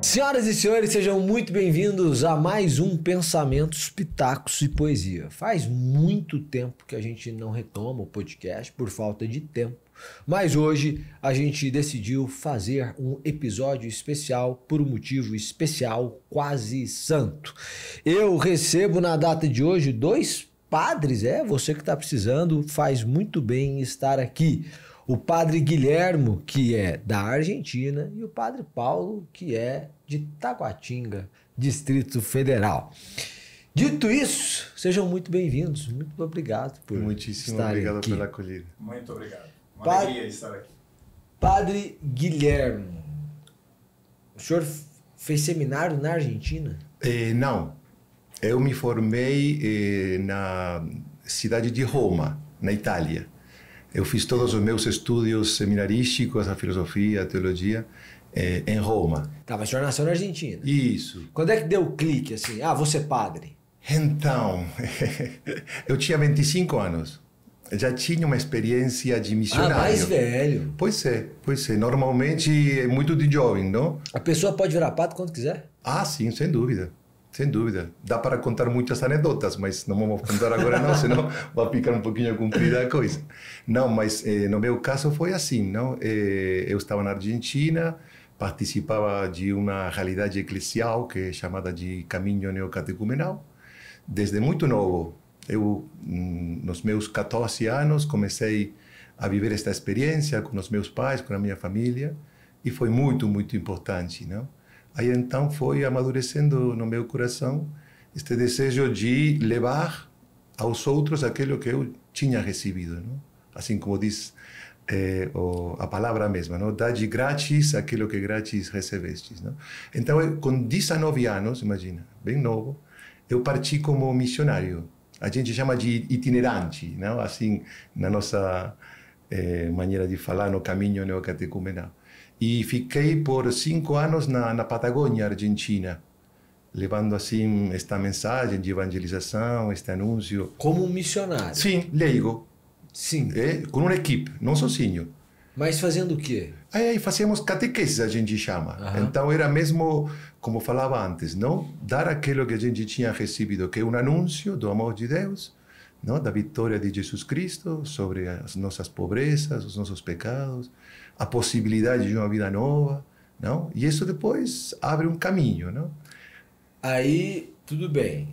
Senhoras e senhores, sejam muito bem-vindos a mais um Pensamentos, Pitacos e Poesia. Faz muito tempo que a gente não retoma o podcast por falta de tempo, mas hoje a gente decidiu fazer um episódio especial por um motivo especial, quase santo. Eu recebo na data de hoje 2 padres, você que está precisando, faz muito bem estar aqui. O padre Guilhermo, que é da Argentina, e o padre Paulo, que é de Taguatinga, Distrito Federal. Dito isso, sejam muito bem-vindos. Muito obrigado por Muitíssimo estarem obrigado aqui. pela acolhida. Muito obrigado. Uma alegria estar aqui. Padre Guilhermo, o senhor fez seminário na Argentina? Não, eu me formei na cidade de Roma, na Itália. Eu fiz todos os meus estudos seminarísticos, a filosofia, a teologia, em Roma. Tá, mas o senhor nasceu na Argentina. Isso. Quando é que deu o clique assim? Vou ser padre? Então, eu tinha 25 anos. Já tinha uma experiência de missionário. Mais velho. Pois é. Normalmente é muito de jovem, não? A pessoa pode virar padre quando quiser? Sim, sem dúvida. Sem dúvida. Dá para contar muitas anedotas, mas não vamos contar agora não, senão vai ficar um pouquinho comprida a coisa. Não, mas no meu caso foi assim, não? Eu estava na Argentina, participava de uma realidade eclesial que é chamada de Caminho Neocatecumenal. Desde muito novo, eu, nos meus 14 anos, comecei a viver esta experiência com os meus pais, com a minha família, e foi muito, muito importante, não? Aí então foi amadurecendo no meu coração este desejo de levar aos outros aquilo que eu tinha recebido, não? Assim como diz a palavra mesma, não? Dá-de grátis aquilo que grátis recebestes, não? Então, eu, com 19 anos, imagina, bem novo, eu parti como missionário. A gente chama de itinerante, não? Assim, na nossa maneira de falar, no caminho neocatecumenal. E fiquei por 5 anos na Patagônia, Argentina, levando assim esta mensagem de evangelização, este anúncio. Como um missionário? Sim, leigo. Sim. Com uma equipe, não sozinho. Mas fazendo o quê? Aí fazíamos catequeses, a gente chama. Então era mesmo, como falava antes, não? Dar aquilo que a gente tinha recebido, que é um anúncio do amor de Deus, não? Da vitória de Jesus Cristo sobre as nossas pobrezas, os nossos pecados, a possibilidade de uma vida nova, não? E isso depois abre um caminho, não? Aí, tudo bem.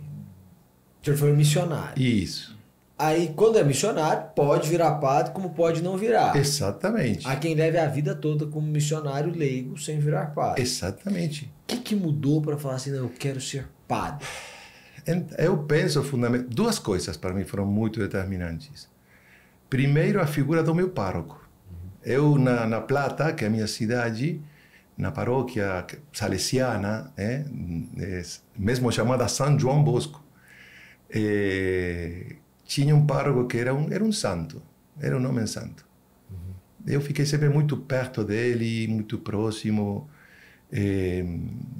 O senhor foi missionário. Isso. Aí, quando é missionário, pode virar padre, como pode não virar. Exatamente. Há quem leve a vida toda como missionário leigo sem virar padre. Exatamente. O que mudou para falar assim, não, eu quero ser padre? Eu penso, fundamentalmente, 2 coisas para mim foram muito determinantes. Primeiro, a figura do meu pároco. Eu, na Plata, que é a minha cidade, na paróquia salesiana, mesmo chamada São João Bosco, tinha um pároco que era um santo, era um homem santo. Eu fiquei sempre muito perto dele, muito próximo.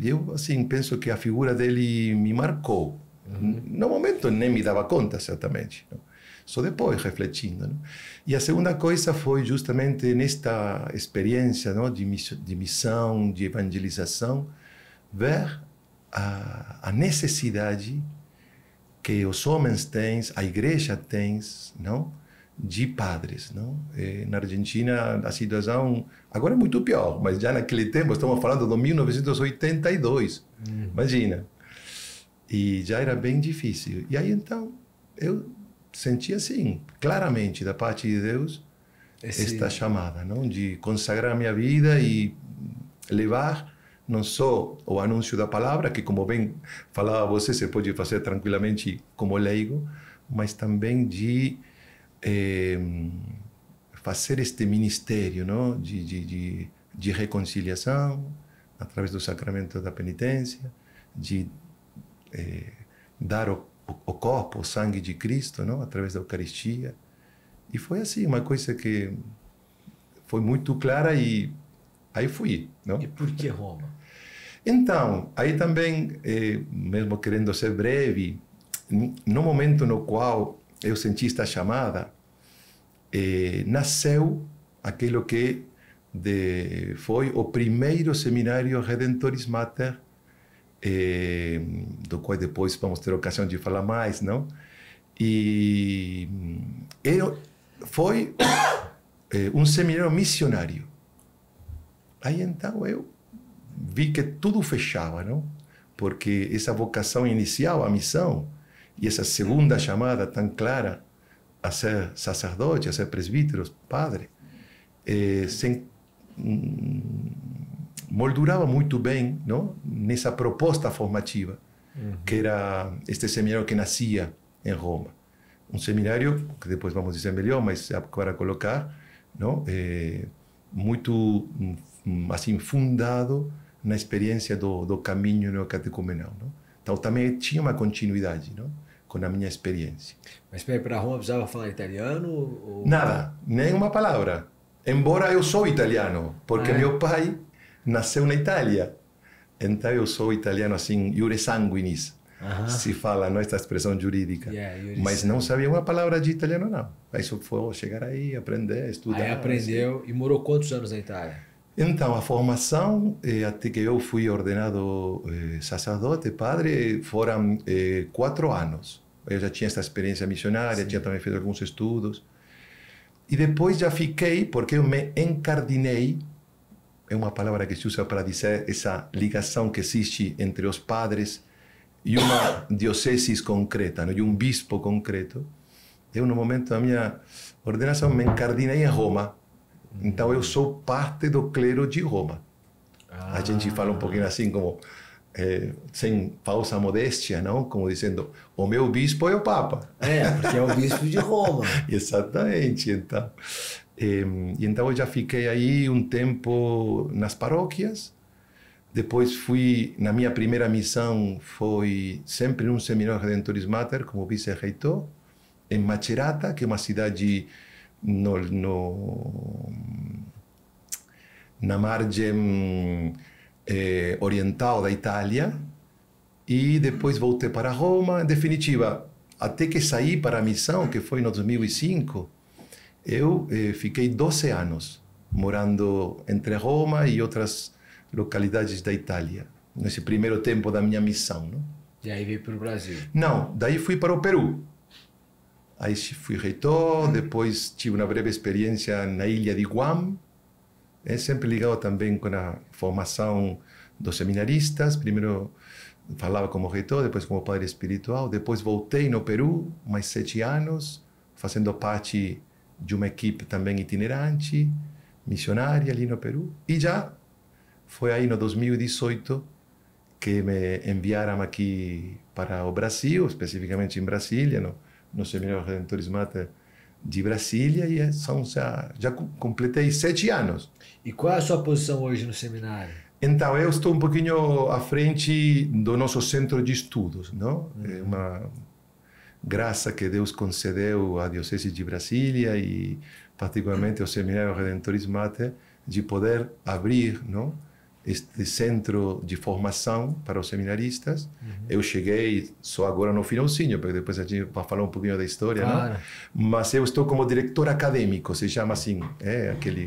Eu, assim, penso que a figura dele me marcou. No momento nem me dava conta, certamente, não? Só depois, refletindo, não? E a segunda coisa foi justamente nesta experiência, não? De missão, de evangelização, ver a necessidade que os homens têm, a igreja tem, não? De padres, não? Na Argentina a situação agora é muito pior, mas já naquele tempo, estamos falando de 1982, imagina. E já era bem difícil. E aí então eu senti assim, claramente da parte de Deus, esta chamada, não? De consagrar minha vida e levar não só o anúncio da palavra, que como bem falava você pode fazer tranquilamente como leigo, mas também de fazer este ministério, não? De reconciliação, através do sacramento da penitência, de dar o corpo, o sangue de Cristo, não? Através da Eucaristia. E foi assim, uma coisa que foi muito clara e aí fui, não? E por que Roma? Então, aí também, mesmo querendo ser breve, no momento no qual eu senti esta chamada, nasceu aquilo que foi o primeiro seminário Redentoris Mater, do qual depois vamos ter ocasião de falar mais, não? E foi um seminário missionário. Aí então eu vi que tudo fechava, não? Porque essa vocação inicial, a missão, e essa segunda chamada tão clara a ser sacerdote, a ser presbítero, padre, se moldurava muito bem, não? Nessa proposta formativa, que era este seminário que nascia em Roma. Um seminário, que depois vamos dizer melhor, mas para colocar, não? Muito assim, fundado na experiência do caminho neocatecumenal, não? Então também tinha uma continuidade, não? Com a minha experiência. Mas para ir para Roma precisava falar italiano? Ou... Nada, nem uma palavra. Embora eu sou italiano, porque meu pai nasceu na Itália. Então eu sou italiano assim, iure sanguinis, se fala, não, esta expressão jurídica. Mas não sabia uma palavra de italiano, não. Aí só foi chegar aí, aprender, estudar. Aí aprendeu assim. E morou quantos anos na Itália? Então, a formação, até que eu fui ordenado sacerdote, padre, foram 4 anos. Eu já tinha essa experiência missionária, tinha também feito alguns estudos. E depois já fiquei, porque eu me encardinei, é uma palavra que se usa para dizer essa ligação que existe entre os padres e uma diocese concreta, não? E um bispo concreto. Eu, no momento da minha ordenação, me encardinei em Roma. Então, eu sou parte do clero de Roma. A gente fala um pouquinho assim, como, sem falsa modéstia, não? Como dizendo, o meu bispo é o Papa. Porque é o bispo de Roma. Exatamente. Então, eu já fiquei aí um tempo nas paróquias. Depois fui, na minha primeira missão, foi sempre num seminário Redentoris Mater, como vice-reitor, em Macerata, que é uma cidade na margem oriental da Itália, e depois voltei para Roma. Em definitiva, até que saí para a missão, que foi em 2005, eu fiquei 12 anos morando entre Roma e outras localidades da Itália, nesse primeiro tempo da minha missão, não? E aí veio para o Brasil? Não, daí fui para o Peru. Aí fui reitor, depois tive uma breve experiência na ilha de Guam, sempre ligado também com a formação dos seminaristas. Primeiro falava como reitor, depois como padre espiritual. Depois voltei no Peru, mais 7 anos, fazendo parte de uma equipe também itinerante, missionária ali no Peru. E já foi aí no 2018 que me enviaram aqui para o Brasil, especificamente em Brasília, no Seminário Redentoris Mater de Brasília, e já completei 7 anos. E qual é a sua posição hoje no seminário? Então, eu estou um pouquinho à frente do nosso centro de estudos, não? É uma graça que Deus concedeu à Diocese de Brasília e particularmente ao Seminário Redentoris Mater, de poder abrir, não? Este centro de formação para os seminaristas. Eu cheguei só agora no finalzinho, porque depois a gente vai falar um pouquinho da história, claro, não? Mas eu estou como diretor acadêmico, se chama assim,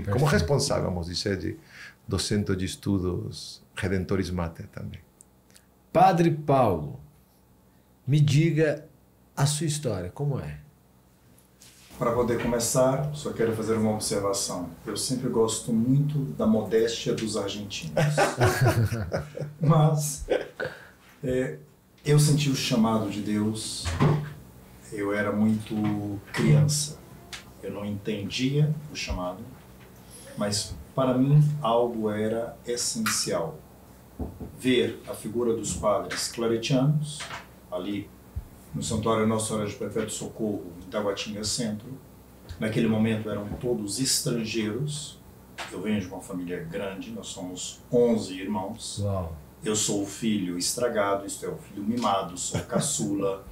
como responsável, vamos dizer, do Centro de Estudos Redentoris Mater também. Padre Paulo, me diga a sua história, como é? Para poder começar, só quero fazer uma observação. Eu sempre gosto muito da modéstia dos argentinos. Mas eu senti o chamado de Deus. Eu era muito criança. Eu não entendia o chamado. Mas, para mim, algo era essencial. Ver a figura dos padres claretianos, ali no Santuário Nossa Senhora de Perpétuo Socorro, em Taguatinga Centro. Naquele momento eram todos estrangeiros. Eu venho de uma família grande, nós somos 11 irmãos. Uau. Eu sou o filho estragado, isto é, o filho mimado, sou caçula.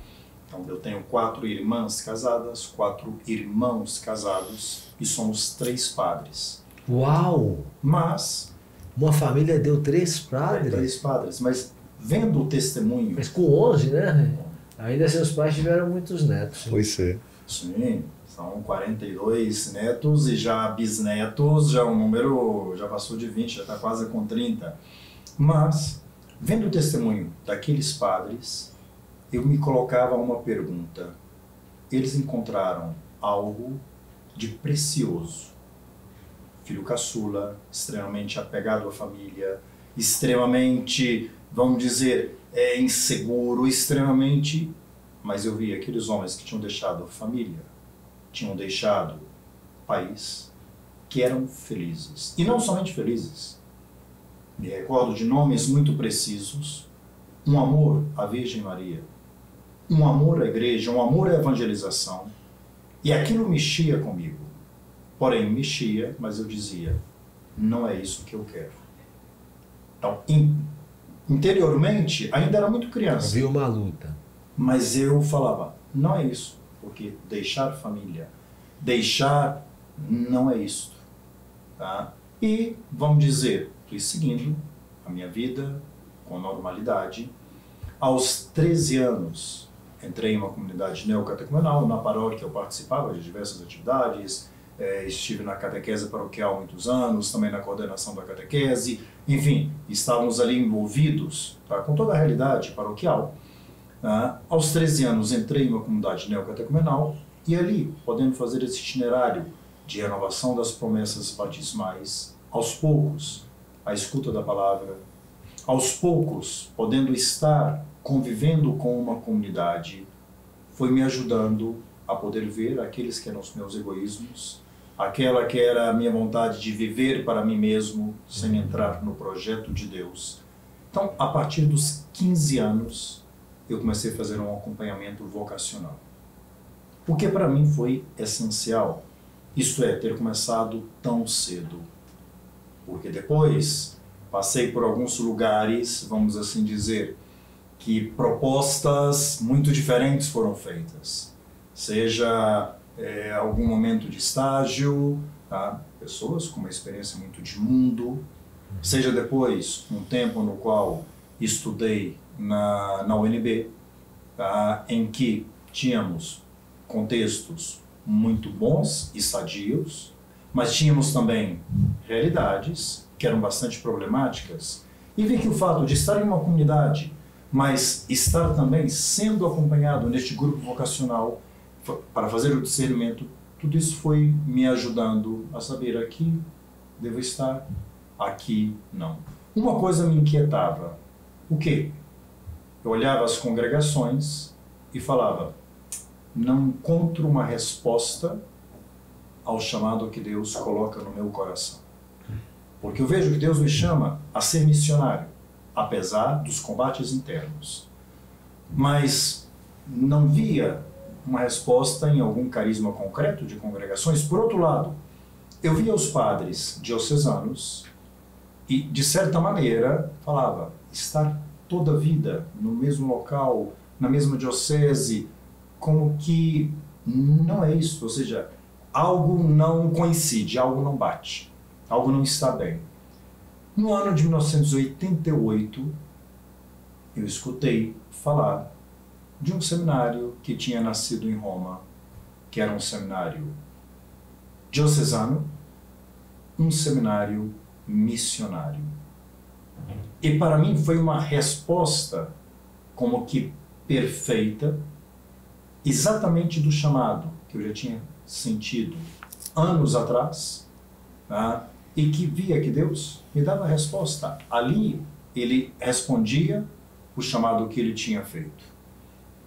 Então eu tenho 4 irmãs casadas, 4 irmãos casados e somos 3 padres. Uau! Mas... uma família deu 3 padres? 3 padres, mas vendo o testemunho... Mas com 11, né? Ainda seus pais tiveram muitos netos. Pois é. Sim, são 42 netos e já bisnetos, já o número já passou de 20, já está quase com 30. Mas, vendo o testemunho daqueles padres, eu me colocava uma pergunta. Eles encontraram algo de precioso. Filho caçula, extremamente apegado à família, extremamente, vamos dizer, inseguro, extremamente... Mas eu vi aqueles homens que tinham deixado família, tinham deixado país, que eram felizes. E não somente felizes. Me recordo de nomes muito precisos. Um amor à Virgem Maria, um amor à igreja, um amor à evangelização. E aquilo mexia comigo. Porém, mexia, mas eu dizia, não é isso que eu quero. Então, interiormente, ainda era muito criança. Havia uma luta. Mas eu falava, não é isso, porque deixar família, deixar não é isso. Tá? E, vamos dizer, fui seguindo a minha vida com normalidade. Aos 13 anos, entrei em uma comunidade neocatecumenal. Na paróquia eu participava de diversas atividades, estive na catequese paroquial há muitos anos, também na coordenação da catequese. Enfim, estávamos ali envolvidos, tá, com toda a realidade paroquial. Aos 13 anos entrei em uma comunidade neocatecumenal e ali, podendo fazer esse itinerário de renovação das promessas batismais, aos poucos, a escuta da palavra, aos poucos, podendo estar convivendo com uma comunidade, foi me ajudando a poder ver aqueles que eram os meus egoísmos, aquela que era a minha vontade de viver para mim mesmo, sem entrar no projeto de Deus. Então, a partir dos 15 anos, eu comecei a fazer um acompanhamento vocacional. O que para mim foi essencial, isto é, ter começado tão cedo. Porque depois passei por alguns lugares, vamos assim dizer, que propostas muito diferentes foram feitas. Seja algum momento de estágio, tá? Pessoas com uma experiência muito de mundo, seja depois um tempo no qual estudei na UNB, tá? Em que tínhamos contextos muito bons e sadios, mas tínhamos também realidades que eram bastante problemáticas, e vi que o fato de estar em uma comunidade, mas estar também sendo acompanhado neste grupo vocacional para fazer o discernimento, tudo isso foi me ajudando a saber aqui devo estar, aqui não. Uma coisa me inquietava. O quê? Eu olhava as congregações e falava, não encontro uma resposta ao chamado que Deus coloca no meu coração. Porque eu vejo que Deus me chama a ser missionário, apesar dos combates internos. Mas não via uma resposta em algum carisma concreto de congregações. Por outro lado, eu via os padres diocesanos e, de certa maneira, falava, estar toda a vida no mesmo local, na mesma diocese, como que não é isso, ou seja, algo não coincide, algo não bate, algo não está bem. No ano de 1988, eu escutei falar de um seminário que tinha nascido em Roma, que era um seminário diocesano, um seminário missionário. E para mim foi uma resposta como que perfeita, exatamente do chamado que eu já tinha sentido anos atrás, tá? E que via que Deus me dava a resposta. Ali ele respondia o chamado que ele tinha feito.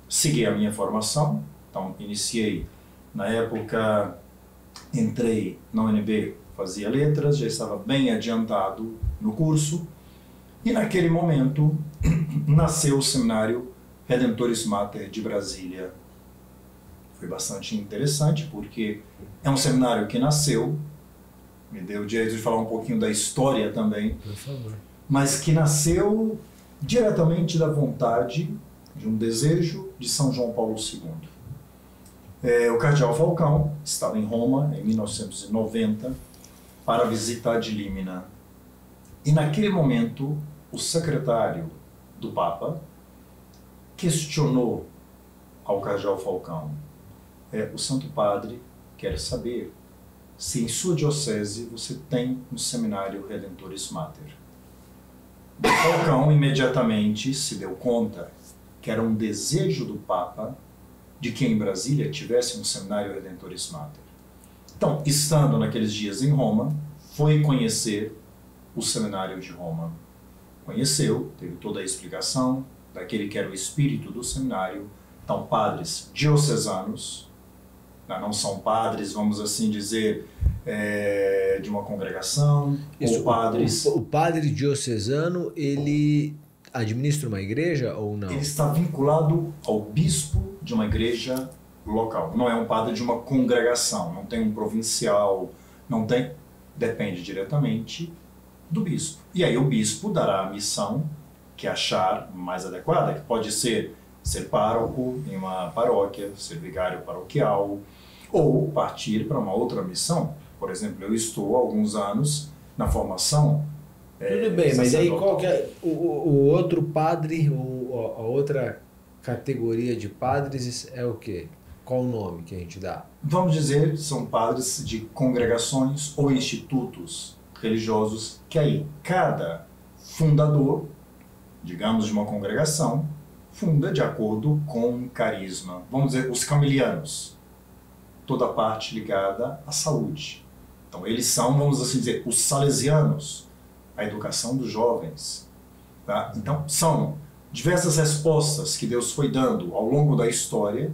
Segui a minha formação, então iniciei, na época entrei na UNB, fazia letras, já estava bem adiantado no curso, e naquele momento nasceu o seminário Redemptoris Mater de Brasília. Foi bastante interessante, porque é um seminário que nasceu, me deu o direito de falar um pouquinho da história também, Por favor. mas que nasceu diretamente da vontade, de um desejo de São João Paulo II. O cardeal Falcão estava em Roma em 1990 para visitar de Límina. E naquele momento, o secretário do Papa questionou ao cardeal Falcão, o Santo Padre quer saber se em sua diocese você tem um seminário Redentoris Mater. O Falcão imediatamente se deu conta que era um desejo do Papa de que em Brasília tivesse um seminário Redentoris Mater. Então, estando naqueles dias em Roma, foi conhecer o seminário de Roma. Conheceu, teve toda a explicação daquele que era o espírito do seminário. Então, padres diocesanos, não são padres, vamos assim dizer, de uma congregação, Isso, ou padres... O padre diocesano, ele administra uma igreja ou não? Ele está vinculado ao bispo de uma igreja local. Não é um padre de uma congregação, não tem um provincial, não tem... Depende diretamente do bispo. E aí o bispo dará a missão que achar mais adequada, que pode ser pároco em uma paróquia, ser vigário paroquial, ou partir para uma outra missão. Por exemplo, eu estou há alguns anos na formação. Tudo bem, mas aí qual que é o outro padre, a outra categoria de padres é o quê? Qual o nome que a gente dá? Vamos dizer, são padres de congregações ou institutos religiosos, que aí cada fundador, digamos, de uma congregação, funda de acordo com um carisma. Vamos dizer, os camilianos, toda a parte ligada à saúde. Então, eles são, vamos assim dizer, os salesianos, a educação dos jovens. Tá? Então, são diversas respostas que Deus foi dando ao longo da história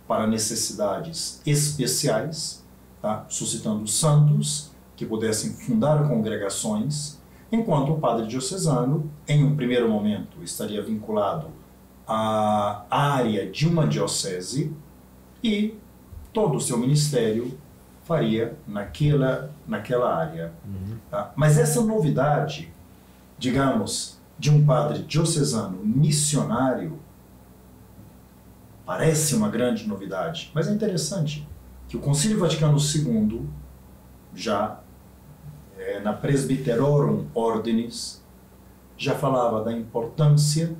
para necessidades especiais, tá? Suscitando santos que pudessem fundar congregações, enquanto o padre diocesano, em um primeiro momento, estaria vinculado à área de uma diocese e todo o seu ministério faria naquela área. Tá? Mas essa novidade, digamos, de um padre diocesano missionário, parece uma grande novidade, mas é interessante que o Concílio Vaticano II, já na Presbyterorum Ordinis, já falava da importância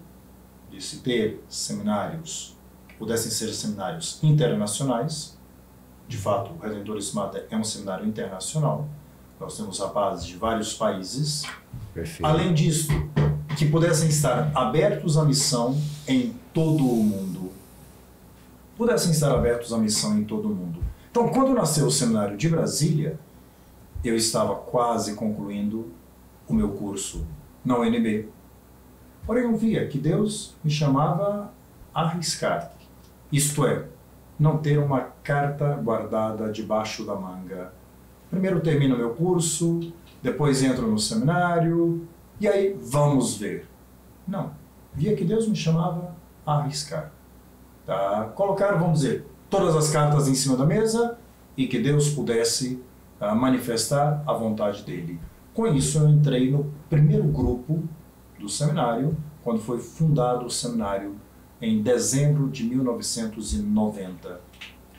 de se ter seminários que pudessem ser seminários internacionais. De fato, o Redentoris Mater é um seminário internacional. Nós temos rapazes de vários países. Perfeito. Além disso, que pudessem estar abertos à missão em todo o mundo. Pudessem estar abertos à missão em todo o mundo. Então, quando nasceu o seminário de Brasília, eu estava quase concluindo o meu curso na UNB. Porém, eu via que Deus me chamava a arriscar. Isto é, não ter uma carta guardada debaixo da manga. Primeiro termino meu curso, depois entro no seminário, e aí vamos ver. Não. Via que Deus me chamava a arriscar. Tá? Colocar, vamos dizer, todas as cartas em cima da mesa e que Deus pudesse manifestar a vontade dele. Com isso, eu entrei no primeiro grupo do seminário, quando foi fundado o seminário em dezembro de 1990.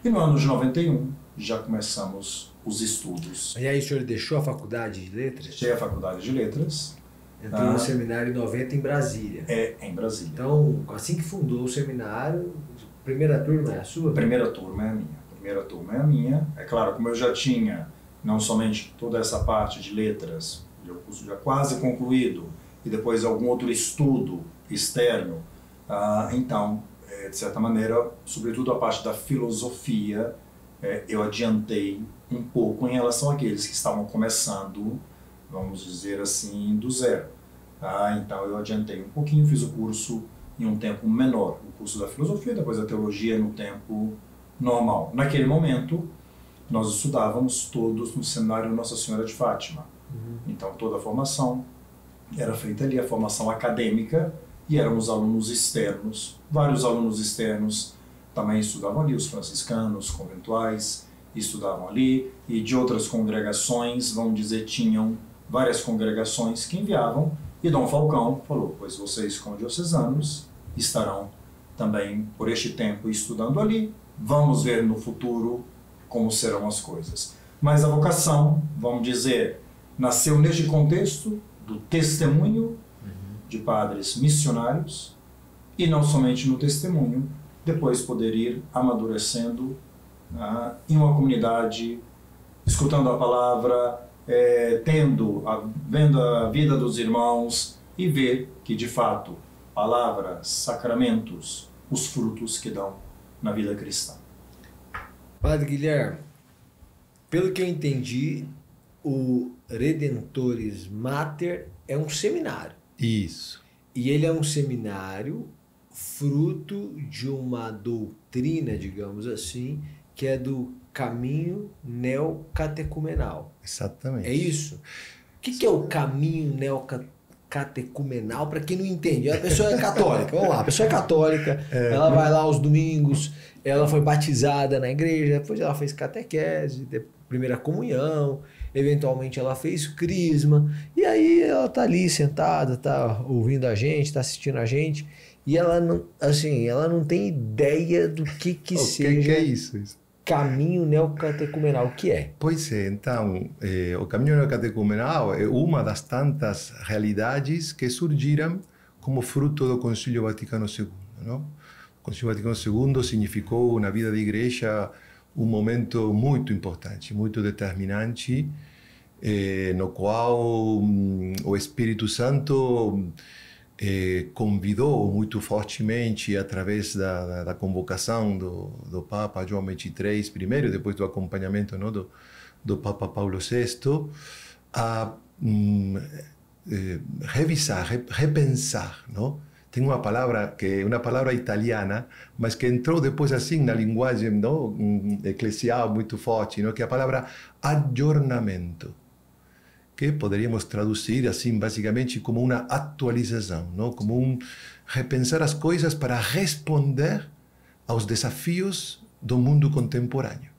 E no ano de 91, já começamos os estudos. E aí o senhor deixou a faculdade de letras? Deixei a faculdade de letras. Entrou no seminário em 90 em Brasília. Em Brasília. Então, assim que fundou o seminário, primeira turma é a sua? Primeira turma é a minha. Primeira turma é a minha. É claro, como eu já tinha não somente toda essa parte de letras, o curso já quase concluído, e depois algum outro estudo externo, então, de certa maneira, sobretudo a parte da filosofia, eu adiantei um pouco em relação àqueles que estavam começando, vamos dizer assim, do zero. Então eu adiantei um pouquinho, fiz o curso em um tempo menor, o curso da filosofia, depois a teologia no tempo normal. Naquele momento, nós estudávamos todos no seminário Nossa Senhora de Fátima. Então toda a formação era feita ali, a formação acadêmica, e éramos alunos externos. Vários alunos externos também estudavam ali, os franciscanos, conventuais, estudavam ali, e de outras congregações, vamos dizer, tinham várias congregações que enviavam, e Dom Falcão falou, pois vocês, como diocesanos, estarão também por este tempo estudando ali, vamos ver no futuro como serão as coisas. Mas a vocação, vamos dizer, nasceu neste contexto do testemunho de padres missionários, e não somente no testemunho, depois poder ir amadurecendo em uma comunidade, escutando a palavra, vendo a vida dos irmãos e ver que, de fato, palavras, sacramentos, os frutos que dão na vida cristã. Padre Guilherme, pelo que eu entendi, o Redemptoris Mater é um seminário. Isso. E ele é um seminário fruto de uma doutrina, digamos assim, que é do caminho neocatecumenal. Exatamente. É isso? O que é o caminho neocatecumenal, para quem não entende? A pessoa é católica, vamos lá, a pessoa é católica, ela vai lá aos domingos, ela foi batizada na igreja, depois ela fez catequese, primeira comunhão, eventualmente ela fez crisma, e aí ela tá ali sentada, tá ouvindo a gente, tá assistindo a gente, e ela não, assim, ela não tem ideia do que seja que é isso? caminho neocatecumenal, o que é? Pois é, então, o caminho neocatecumenal é uma das tantas realidades que surgiram como fruto do Concílio Vaticano II, não? O Concílio Vaticano II significou na vida da igreja um momento muito importante, muito determinante, no qual o Espírito Santo convidou muito fortemente, através da convocação do Papa João XXIII primeiro, depois do acompanhamento, não, do Papa Paulo VI, a revisar, repensar, não? Tem uma palavra que é uma palavra italiana, mas que entrou depois assim na linguagem, não, eclesial muito forte, não? Que é a palavra aggiornamento, que poderíamos traduzir assim basicamente como uma atualização, não? Como repensar as coisas para responder aos desafios do mundo contemporâneo,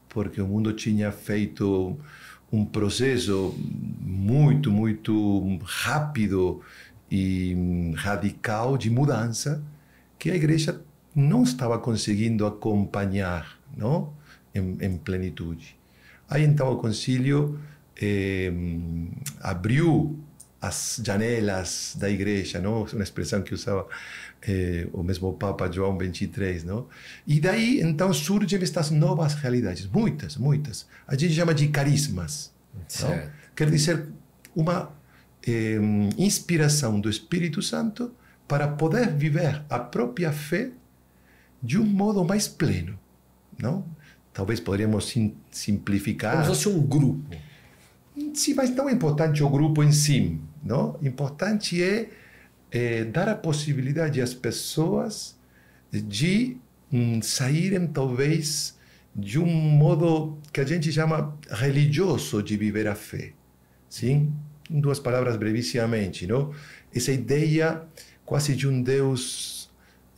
porque o mundo tinha feito um processo muito rápido e radical de mudança que a igreja não estava conseguindo acompanhar, não? Em plenitude. Aí então o concílio abriu as janelas da igreja, não? Uma expressão que usava o mesmo Papa João XXIII, não? E daí então surgem estas novas realidades, muitas. A gente chama de carismas, não? Quer dizer, uma inspiração do Espírito Santo para poder viver a própria fé de um modo mais pleno, não? Talvez poderíamos simplificar. Como se fosse um grupo. Sim, mas não é importante o grupo em si, não? Importante é dar a possibilidade às pessoas de saírem, talvez, de um modo que a gente chama religioso de viver a fé, sim? Em duas palavras, brevissimamente, não? Essa ideia quase de um Deus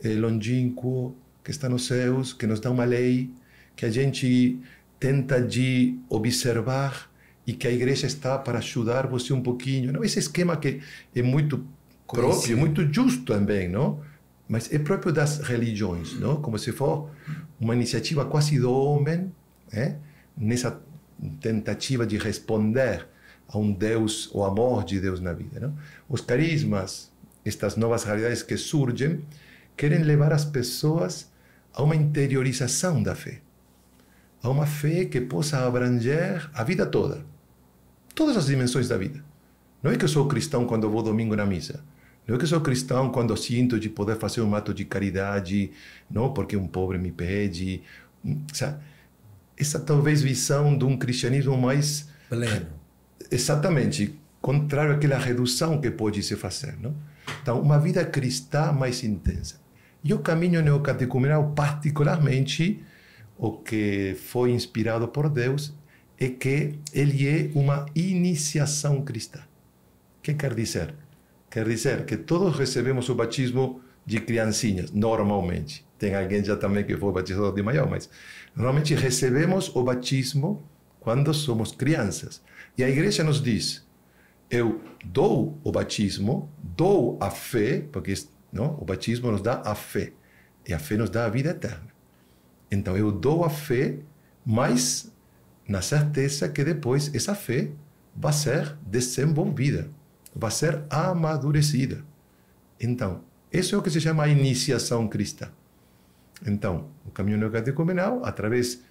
longínquo, que está nos céus, que nos dá uma lei, que a gente tenta de observar e que a igreja está para ajudar você um pouquinho, não? Esse esquema que é muito próprio, muito justo também, não? Mas é próprio das religiões, não? Como se for uma iniciativa quase do homem, nessa tentativa de responder a um Deus, o amor de Deus na vida, não? Os carismas, estas novas realidades que surgem, querem levar as pessoas a uma interiorização da fé, a uma fé que possa abranger a vida toda, todas as dimensões da vida. Não é que eu sou cristão quando vou domingo na missa, não é que eu sou cristão quando sinto de poder fazer um ato de caridade, não porque um pobre me pede, sabe? Essa talvez visão de um cristianismo mais pleno. Exatamente, contrário àquela redução que pode se fazer, não? Então, uma vida cristã mais intensa. E o caminho neocatecumenal, particularmente, o que foi inspirado por Deus, é que ele é uma iniciação cristã. O que quer dizer? Quer dizer que todos recebemos o batismo de criancinhas, normalmente. Tem alguém já também que foi batizado de maior, mas normalmente recebemos o batismo quando somos crianças. E a igreja nos diz, eu dou o batismo, dou a fé, porque não, o batismo nos dá a fé, e a fé nos dá a vida eterna. Então eu dou a fé, mas na certeza que depois essa fé vai ser desenvolvida, vai ser amadurecida. Então, isso é o que se chama a iniciação cristã. Então, o caminho neocatecumenal, através,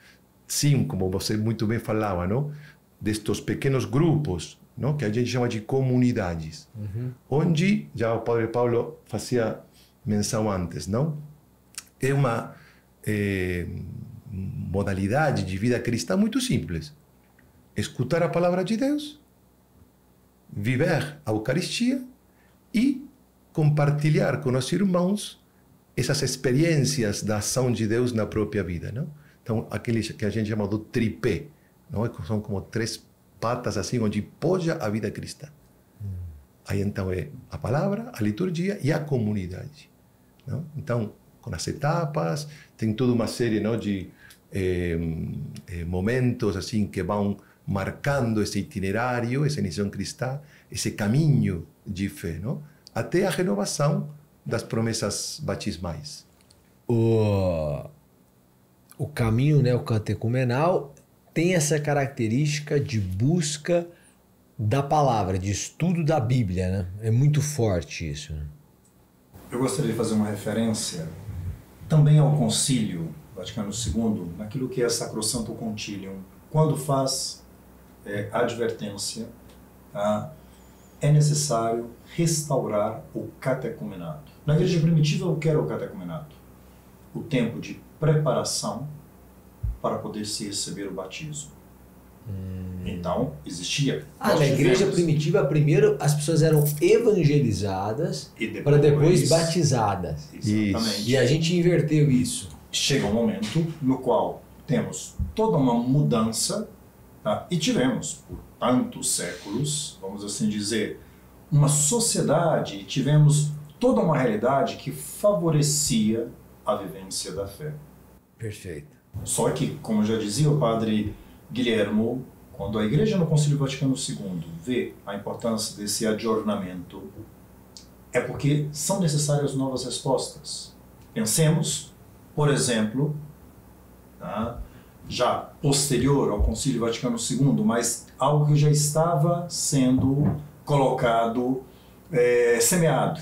sim, como você muito bem falava, não? Destes pequenos grupos, não? Que a gente chama de comunidades, onde, já o Padre Paulo fazia menção antes, não? É uma modalidade de vida cristã muito simples. Escutar a palavra de Deus, viver a Eucaristia e compartilhar com os irmãos essas experiências da ação de Deus na própria vida, não? Então, aquele que a gente chama do tripé, não? São como 3 patas assim, onde poja a vida cristã. Aí, então, é a palavra, a liturgia e a comunidade, não? Então, com as etapas, tem toda uma série, não, de momentos assim que vão marcando esse itinerário, essa iniciação cristã, esse caminho de fé, não? Até a renovação das promessas batismais. O caminho neocatecumenal tem essa característica de busca da palavra, de estudo da Bíblia, né? É muito forte isso. Eu gostaria de fazer uma referência também ao Concílio Vaticano II, naquilo que é Sacrosanto Concilium, quando faz a advertência, é necessário restaurar o catecumenato. Na igreja primitiva, o que era o catecumenato? O tempo de preparação para poder se receber o batismo. Então, existia... Na igreja primitiva, primeiro as pessoas eram evangelizadas para depois batizadas. Exatamente. E a gente inverteu isso. Chega um momento no qual temos toda uma mudança, tá? E tivemos, por tantos séculos, vamos assim dizer, uma sociedade, tivemos toda uma realidade que favorecia a vivência da fé. Perfeito. Só que, como já dizia o padre Guilhermo, quando a Igreja no Concílio Vaticano II vê a importância desse adornamento, é porque são necessárias novas respostas. Pensemos, por exemplo, já posterior ao Concílio Vaticano II, mas algo que já estava sendo colocado, semeado.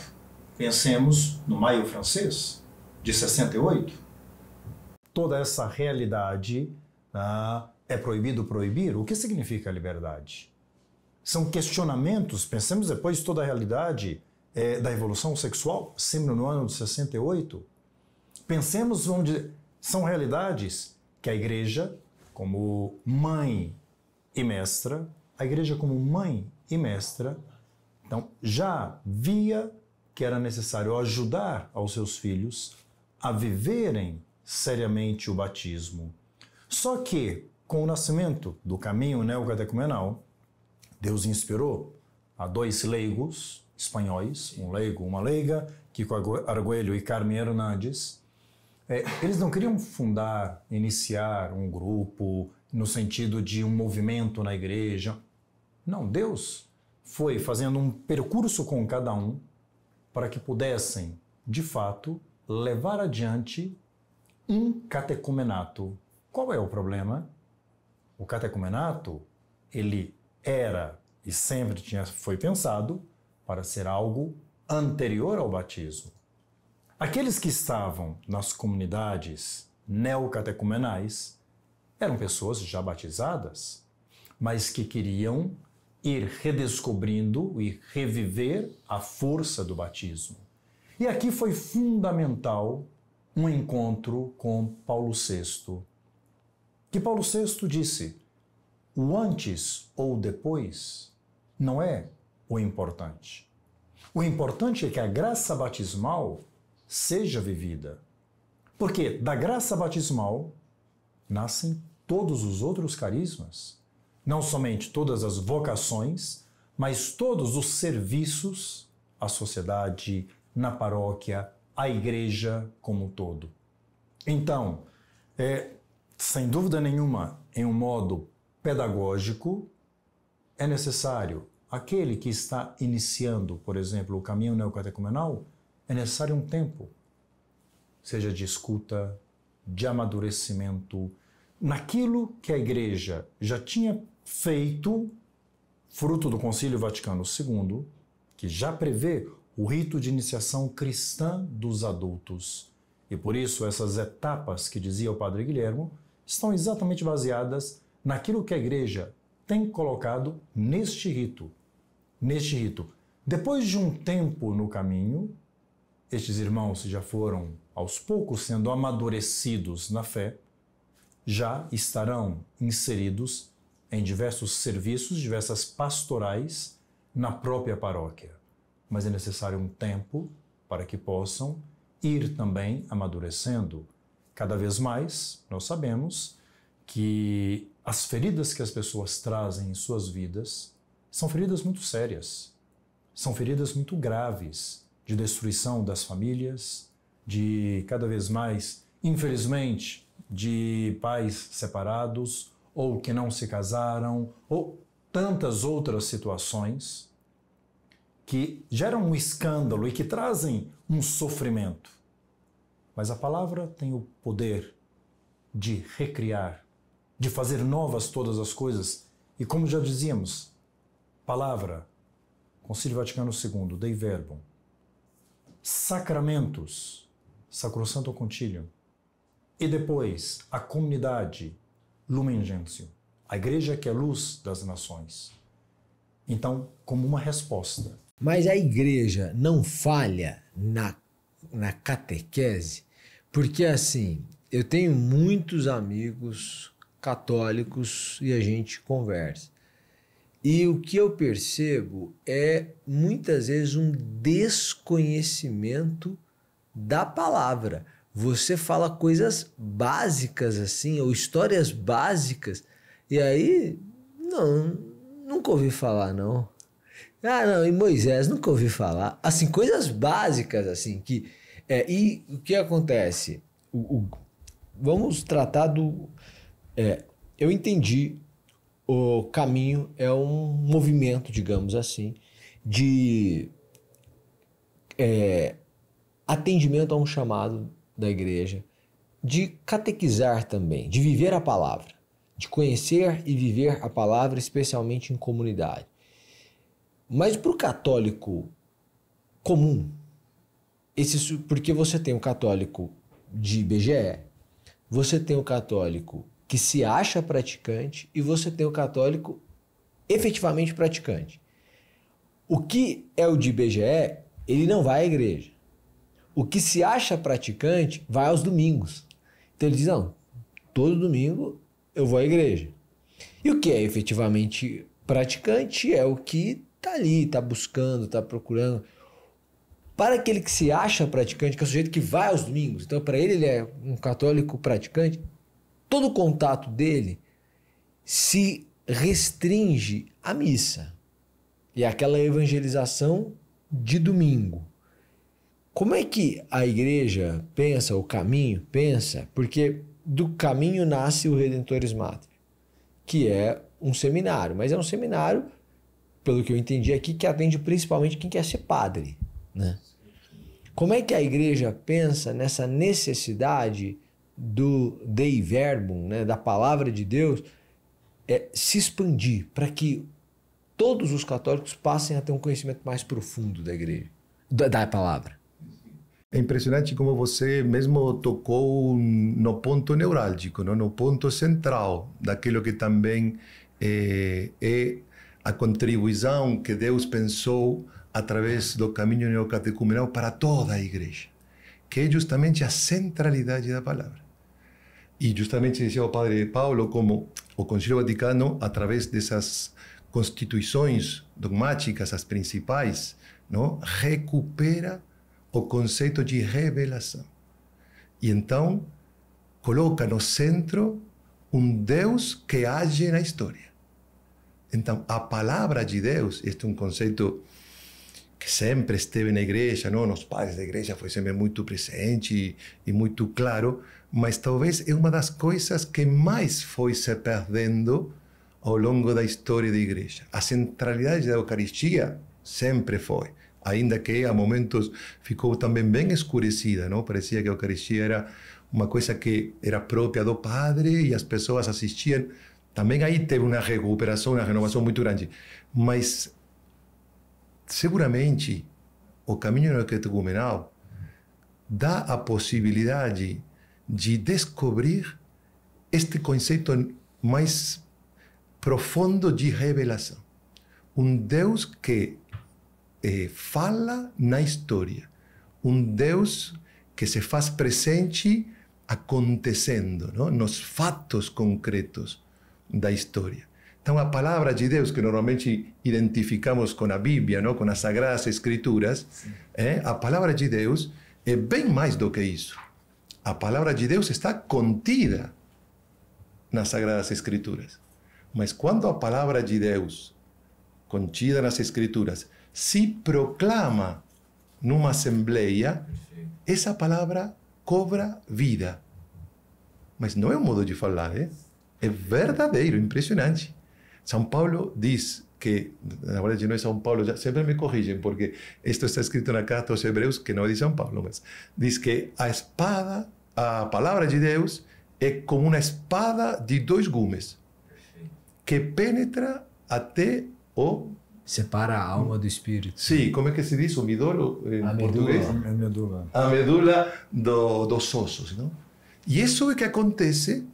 Pensemos no Maio francês, de 68. Toda essa realidade é proibido proibir. O que significa liberdade? São questionamentos, pensemos depois toda a realidade da revolução sexual, sempre no ano de 68. Pensemos onde são realidades que a Igreja, como mãe e mestra, então já via que era necessário ajudar aos seus filhos a viverem seriamente o batismo. Só que, com o nascimento do caminho neocatecumenal, Deus inspirou a 2 leigos espanhóis, um leigo, uma leiga, Kiko Arguello e Carmen Hernandes. Eles não queriam iniciar um grupo no sentido de um movimento na igreja. Não, Deus foi fazendo um percurso com cada um para que pudessem, de fato, levar adiante um catecumenato. Qual é o problema? O catecumenato, ele era e sempre foi pensado para ser algo anterior ao batismo. Aqueles que estavam nas comunidades neocatecumenais eram pessoas já batizadas, mas que queriam ir redescobrindo e reviver a força do batismo. E aqui foi fundamental um encontro com Paulo VI, que Paulo VI disse: o antes ou depois não é o importante. O importante é que a graça batismal seja vivida. Porque da graça batismal nascem todos os outros carismas. Não somente todas as vocações, mas todos os serviços à sociedade, na paróquia, à igreja como um todo. Então, sem dúvida nenhuma, em um modo pedagógico, é necessário, aquele que está iniciando, por exemplo, o caminho neocatecumenal, é necessário um tempo, seja de escuta, de amadurecimento, naquilo que a Igreja já tinha feito, fruto do Concílio Vaticano II, que já prevê o rito de iniciação cristã dos adultos. E por isso essas etapas que dizia o Padre Guilhermo estão exatamente baseadas naquilo que a Igreja tem colocado neste rito. Neste rito. Depois de um tempo no caminho, estes irmãos já foram aos poucos sendo amadurecidos na fé, já estarão inseridos em diversos serviços, diversas pastorais na própria paróquia. Mas é necessário um tempo para que possam ir também amadurecendo. Cada vez mais, nós sabemos que as feridas que as pessoas trazem em suas vidas são feridas muito sérias, são feridas muito graves, de destruição das famílias, de cada vez mais, infelizmente, de pais separados ou que não se casaram, ou tantas outras situações que geram um escândalo e que trazem um sofrimento. Mas a palavra tem o poder de recriar, de fazer novas todas as coisas. E como já dizíamos, palavra, Concílio Vaticano II, Dei Verbum, sacramentos, Sacrosanto Concilium, e depois a comunidade, Lumen Gentium, a igreja que é a luz das nações. Então, como uma resposta. Mas a igreja não falha na catequese? Porque assim, eu tenho muitos amigos católicos e a gente conversa. E o que eu percebo é muitas vezes um desconhecimento da palavra. Você fala coisas básicas assim, ou histórias básicas, e aí, nunca ouvi falar não. Não, em Moisés nunca ouvi falar. Assim, coisas básicas assim, que... e o que acontece? Vamos tratar do... eu entendi, o caminho é um movimento, digamos assim, de atendimento a um chamado da igreja, de catequizar também, de viver a palavra, de conhecer e viver a palavra, especialmente em comunidade. Mas para o católico comum, porque você tem o católico de IBGE, você tem o católico que se acha praticante e você tem o católico efetivamente praticante. O que é o de IBGE, ele não vai à igreja. O que se acha praticante vai aos domingos. Então ele diz, não, todo domingo eu vou à igreja. E o que é efetivamente praticante é o que está ali, está buscando, está procurando. Para aquele que se acha praticante, que é o sujeito que vai aos domingos, então para ele é um católico praticante, todo o contato dele se restringe à missa e àquela evangelização de domingo. Como é que a igreja pensa, o caminho pensa? Porque do caminho nasce o Redemptoris Mater, que é um seminário, mas é um seminário, pelo que eu entendi aqui, que atende principalmente quem quer ser padre, né? Como é que a igreja pensa nessa necessidade do Dei Verbum, né, da palavra de Deus, se expandir para que todos os católicos passem a ter um conhecimento mais profundo da igreja, da palavra? É impressionante como você mesmo tocou no ponto neurálgico, no ponto central daquilo que também é a contribuição que Deus pensou através do caminho neocatecumenal para toda a igreja, que é justamente a centralidade da palavra. E justamente dizia o Padre Paulo como o Concílio Vaticano, através dessas constituições dogmáticas, as principais, recupera o conceito de revelação. E então coloca no centro um Deus que age na história. Então, a palavra de Deus, este é um conceito que sempre esteve na igreja, nos padres da igreja foi sempre muito presente e muito claro, mas talvez é uma das coisas que mais foi se perdendo ao longo da história da igreja. A centralidade da Eucaristia sempre foi, ainda que a momentos ficou também bem escurecida, parecia que a Eucaristia era uma coisa que era própria do padre e as pessoas assistiam. Também aí teve uma recuperação, uma renovação muito grande, mas seguramente o caminho neocatecumenal dá a possibilidade de descobrir este conceito mais profundo de revelação. Um Deus que fala na história. Um Deus que se faz presente acontecendo, não? Nos fatos concretos da história. Então, a palavra de Deus, que normalmente identificamos com a Bíblia, não? Com as Sagradas Escrituras, a palavra de Deus é bem mais do que isso. A palavra de Deus está contida nas Sagradas Escrituras. Mas quando a palavra de Deus, contida nas Escrituras, se proclama numa assembleia, essa palavra cobra vida. Mas não é um modo de falar, é verdadeiro, impressionante. São Paulo diz que, na verdade não é São Paulo, sempre me corrigem, porque isto está escrito na carta aos Hebreus, que não é de São Paulo, mas diz que a palavra de Deus é como uma espada de 2 gumes, que penetra até o... Separa a alma do espírito. Sim, como é que se diz o midolo em português? A medula. A medula dos ossos, não? E isso é que acontece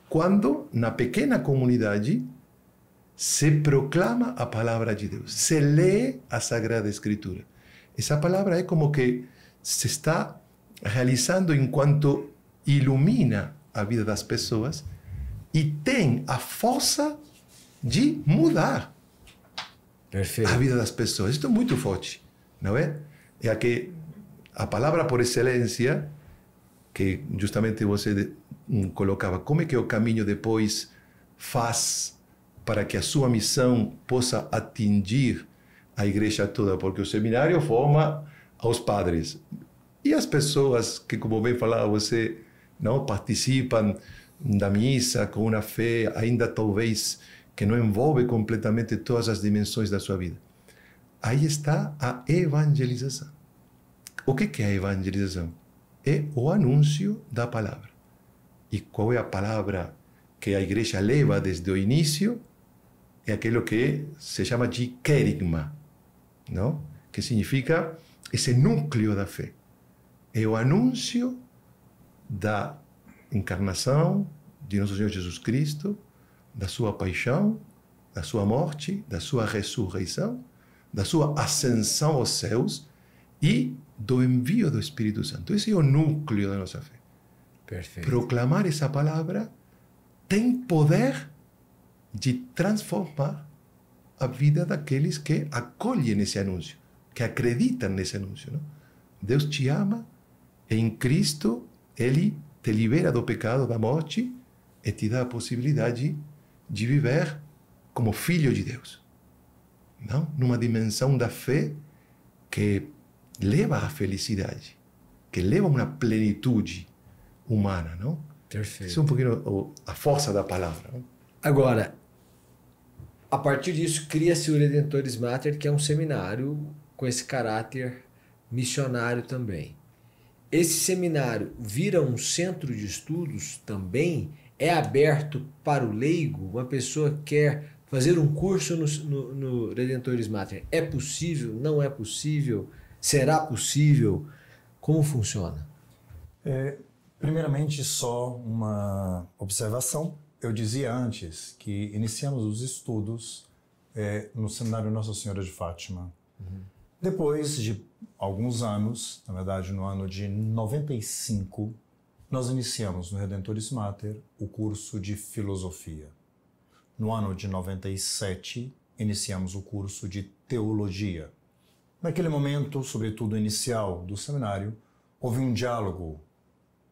quando, na pequena comunidade, se proclama a palavra de Deus, se lê a Sagrada Escritura. Essa palavra é como que se está realizando enquanto ilumina a vida das pessoas e tem a força de mudar Perfeito. a vida das pessoas. Isso é muito forte, não é? É a palavra por excelência, que justamente você colocava, como é que o caminho depois faz para que a sua missão possa atingir a igreja toda, porque o seminário forma aos padres. E as pessoas que, como bem falava você, não participam da missa com uma fé ainda talvez que não envolve completamente todas as dimensões da sua vida. Aí está a evangelização. O que é a evangelização? É o anúncio da palavra. E qual é a palavra que a igreja leva desde o início? É aquilo que se chama de querigma, não? Que significa esse núcleo da fé. É o anúncio da encarnação de nosso Senhor Jesus Cristo, da sua paixão, da sua morte, da sua ressurreição, da sua ascensão aos céus e do envio do Espírito Santo. Esse é o núcleo da nossa fé. Perfeito. Proclamar essa palavra tem poder de transformar a vida daqueles que acolhem esse anúncio, que acreditam nesse anúncio, não? Deus te ama, em Cristo Ele te libera do pecado, da morte e te dá a possibilidade de viver como filho de Deus, não? Numa dimensão da fé que leva à felicidade, que leva a uma plenitude humana, não? Perfeito. Isso é um pouquinho a força da palavra, não? Agora, a partir disso, cria-se o Redentores Mater, que é um seminário com esse caráter missionário também. Esse seminário vira um centro de estudos também? É aberto para o leigo? Uma pessoa quer fazer um curso no Redentores Mater. É possível? Não é possível? Será possível? Como funciona? Primeiramente, só uma observação. Eu dizia antes que iniciamos os estudos no Seminário Nossa Senhora de Fátima. Uhum. Depois de alguns anos, na verdade no ano de 95, nós iniciamos no Redentores Mater o curso de Filosofia. No ano de 97, iniciamos o curso de Teologia. Naquele momento, sobretudo inicial do seminário, houve um diálogo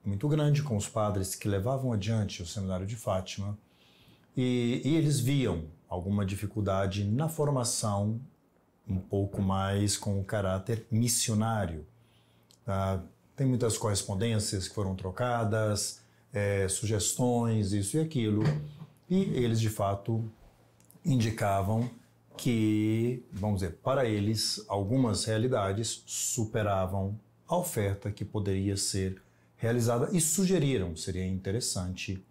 muito grande com os padres que levavam adiante o Seminário de Fátima e eles viam alguma dificuldade na formação um pouco mais com o caráter missionário. Tem muitas correspondências que foram trocadas, sugestões, isso e aquilo, e eles de fato indicavam que, vamos dizer, para eles algumas realidades superavam a oferta que poderia ser realizada e sugeriram, seria interessante,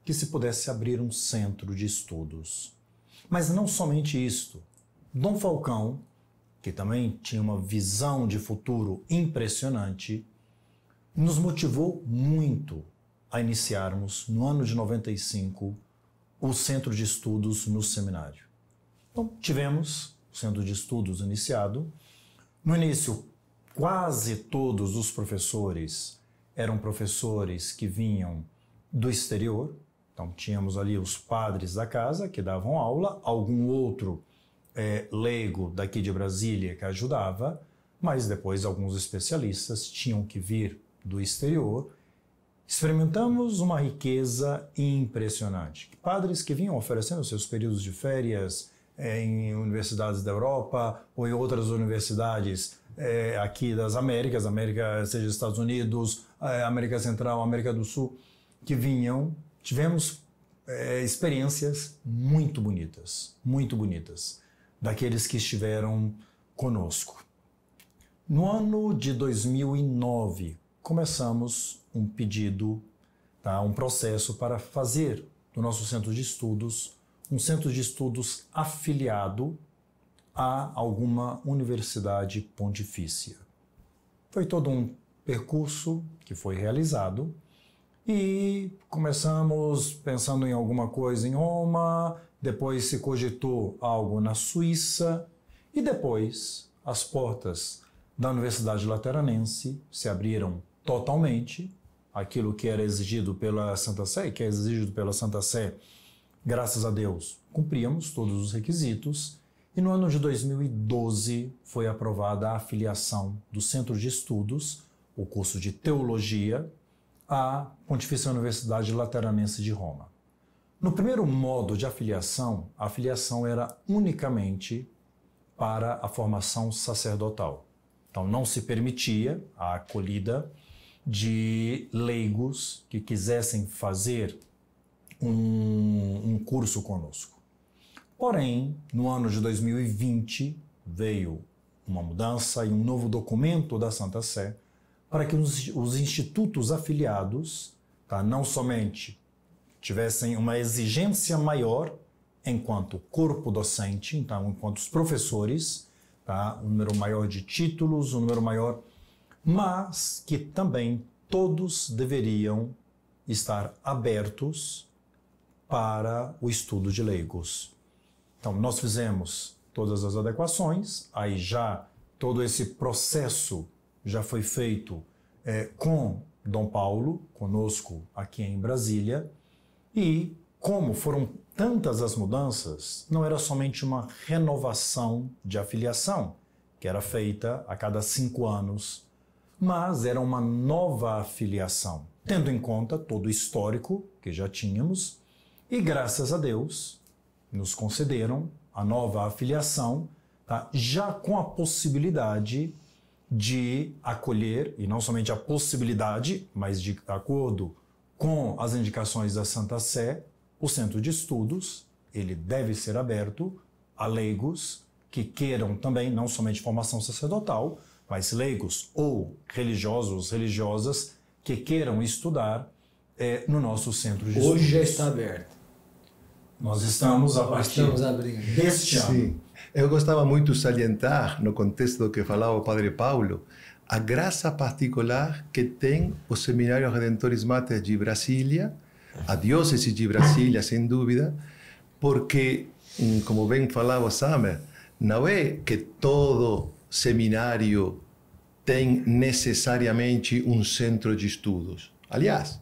que se pudesse abrir um centro de estudos. Mas não somente isto. Dom Falcão, que também tinha uma visão de futuro impressionante, nos motivou muito a iniciarmos, no ano de 95, o Centro de Estudos no Seminário. Então, tivemos o Centro de Estudos iniciado. No início, quase todos os professores eram professores que vinham do exterior. Então, tínhamos ali os padres da casa que davam aula, algum outro leigo daqui de Brasília que ajudava, mas depois alguns especialistas tinham que vir do exterior. Experimentamos uma riqueza impressionante. Padres que vinham oferecendo seus períodos de férias em universidades da Europa ou em outras universidades aqui das Américas, seja Estados Unidos, América Central, América do Sul, que vinham. Tivemos experiências muito bonitas, daqueles que estiveram conosco. No ano de 2009, começamos um pedido, um processo para fazer do nosso centro de estudos um centro de estudos afiliado a alguma universidade pontifícia. Foi todo um percurso que foi realizado e começamos pensando em alguma coisa em Roma, depois se cogitou algo na Suíça e depois as portas da Universidade Lateranense se abriram totalmente. Aquilo que era exigido pela Santa Sé, que é exigido pela Santa Sé, graças a Deus, cumpríamos todos os requisitos e no ano de 2012 foi aprovada a afiliação do Centro de Estudos, o curso de Teologia, à Pontifícia Universidade Lateranense de Roma. No primeiro modo de afiliação, a afiliação era unicamente para a formação sacerdotal. Então não se permitia a acolhida de leigos que quisessem fazer um curso conosco. Porém, no ano de 2020, veio uma mudança e um novo documento da Santa Sé para que os institutos afiliados não somente tivessem uma exigência maior enquanto corpo docente, então enquanto os professores, um número maior de títulos, um número maior, mas que também todos deveriam estar abertos para o estudo de leigos. Então, nós fizemos todas as adequações, aí já todo esse processo já foi feito com Dom Paulo, conosco aqui em Brasília, e como foram tantas as mudanças, não era somente uma renovação de afiliação, que era feita a cada 5 anos, mas era uma nova afiliação, tendo em conta todo o histórico que já tínhamos, e graças a Deus nos concederam a nova afiliação, já com a possibilidade de acolher, e não somente a possibilidade, mas de acordo com as indicações da Santa Sé, o centro de estudos, ele deve ser aberto a leigos que queiram também, não somente formação sacerdotal, mas leigos ou religiosos, religiosas, que queiram estudar no nosso centro de estudos. Hoje já está aberto. Nós estamos a partir deste ano. Sim. Eu gostava muito de salientar, no contexto do que falava o Padre Paulo, a graça particular que tem o Seminário Redentores Mater de Brasília, a Diócese de Brasília, sem dúvida, porque, como bem falava o Samer, não é que todo seminário tem necessariamente um centro de estudos. Aliás,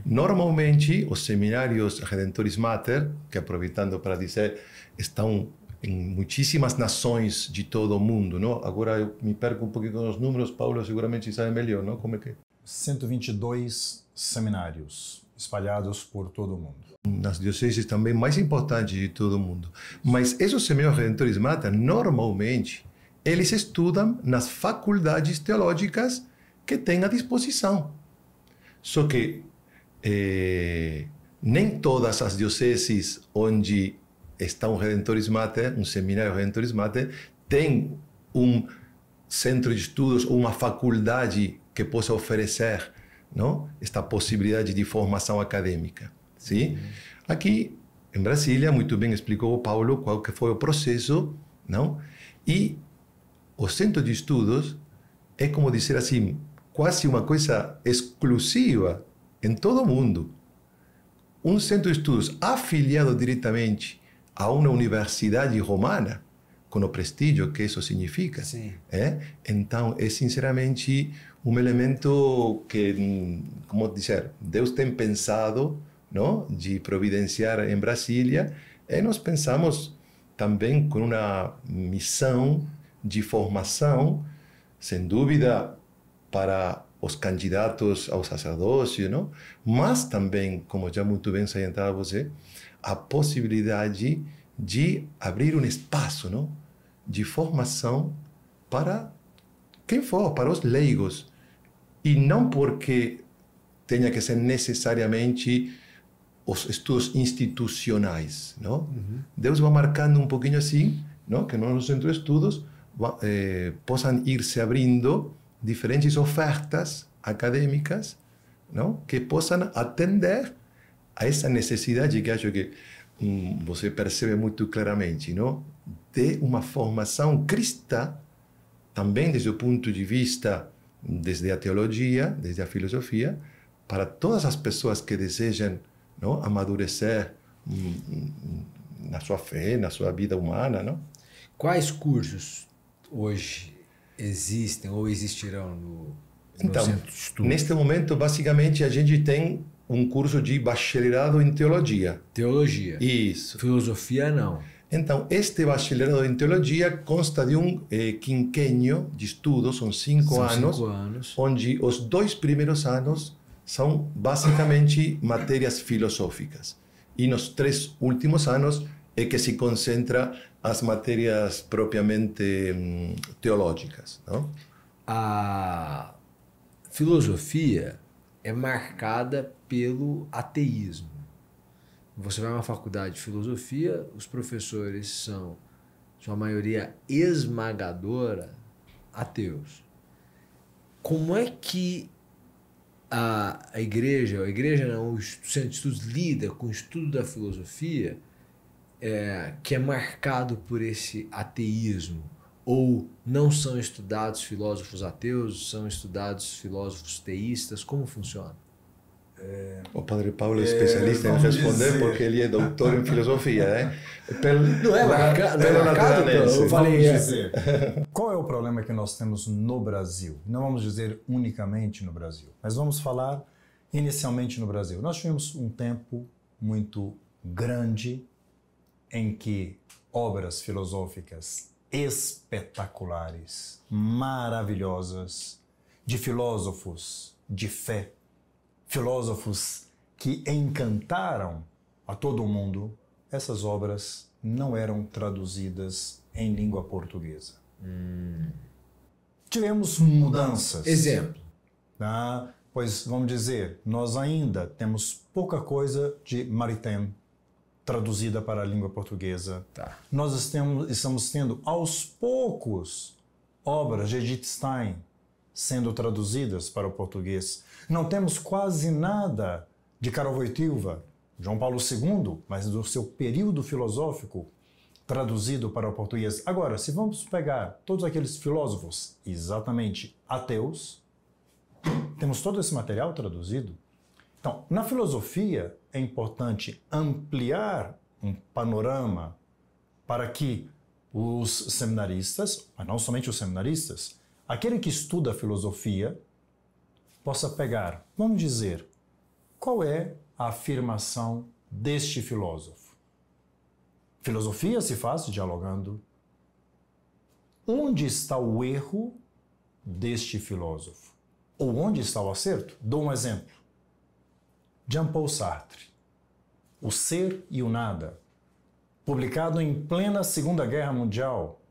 normalmente os seminários Redentores Mater, que aproveitando para dizer, estão em muitíssimas nações de todo o mundo, não? Agora eu me perco um pouquinho com os números, Paulo seguramente sabe melhor, não? Como é que 122 seminários espalhados por todo o mundo. Nas dioceses também mais importantes de todo o mundo. Mas esses seminários Redentores Mater, normalmente, eles estudam nas faculdades teológicas que têm à disposição. Só que nem todas as dioceses onde está um Redentores Mater, um seminário Redentores Mater, tem um centro de estudos ou uma faculdade que possa oferecer, não, esta possibilidade de formação acadêmica. Sim? Aqui em Brasília, muito bem explicou o Paulo qual que foi o processo, não? E o centro de estudos é como dizer assim, quase uma coisa exclusiva em todo o mundo. Um centro de estudos afiliado diretamente a uma universidade romana, com o prestígio que isso significa. Sim. Então, é sinceramente um elemento que, como dizer, Deus tem pensado, não, de providenciar em Brasília, e nós pensamos também com uma missão de formação, sem dúvida, para os candidatos ao sacerdócio, não? Mas também, como já muito bem salientava você, a possibilidade de abrir um espaço, não, de formação para quem for, para os leigos. E não porque tenha que ser necessariamente os estudos institucionais, não? Uhum. Deus vai marcando um pouquinho assim, não? Que nos centros de estudos possam ir se abrindo diferentes ofertas acadêmicas, não? Que possam atender a essa necessidade que acho que você percebe muito claramente, não? De uma formação cristã, também desde o ponto de vista, desde a teologia, desde a filosofia, para todas as pessoas que desejam, não, amadurecer na sua fé, na sua vida humana, não? Quais cursos hoje existem ou existirão no centro de estudos? Neste momento, basicamente, a gente tem um curso de bacharelado em teologia. Teologia. Isso. Filosofia, não. Então, este bacharelado em teologia consta de um quinquênio de estudos, são 5 anos, onde os 2 primeiros anos são basicamente matérias filosóficas. E nos 3 últimos anos é que se concentra as matérias propriamente teológicas, não? A filosofia é marcada pelo ateísmo. Você vai a uma faculdade de filosofia, os professores são, sua maioria esmagadora, ateus. Como é que a igreja não, o centro de estudos lida com o estudo da filosofia que é marcado por esse ateísmo? Ou não são estudados filósofos ateus, são estudados filósofos teístas? Como funciona? O Padre Paulo é especialista em responder porque ele é doutor em filosofia. Não é marcado? Eu falei dizer. Qual é o problema que nós temos no Brasil? Não vamos dizer unicamente no Brasil, mas vamos falar inicialmente no Brasil. Nós tivemos um tempo muito grande em que obras filosóficas espetaculares, maravilhosas, de filósofos de fé, filósofos que encantaram a todo mundo, essas obras não eram traduzidas em língua portuguesa. Tivemos mudanças. Exemplo. Pois, vamos dizer, nós ainda temos pouca coisa de Maritain traduzida para a língua portuguesa. Tá. Nós estamos tendo, aos poucos, obras de Edith Stein sendo traduzidas para o português. Não temos quase nada de Karol Wojtyła, João Paulo II, mas do seu período filosófico, traduzido para o português. Agora, se vamos pegar todos aqueles filósofos exatamente ateus, temos todo esse material traduzido. Então, na filosofia é importante ampliar um panorama para que os seminaristas, mas não somente os seminaristas, aquele que estuda filosofia possa pegar, vamos dizer, qual é a afirmação deste filósofo. Filosofia se faz dialogando. Onde está o erro deste filósofo? Ou onde está o acerto? Dou um exemplo. Jean-Paul Sartre, O Ser e o Nada, publicado em plena Segunda Guerra Mundial.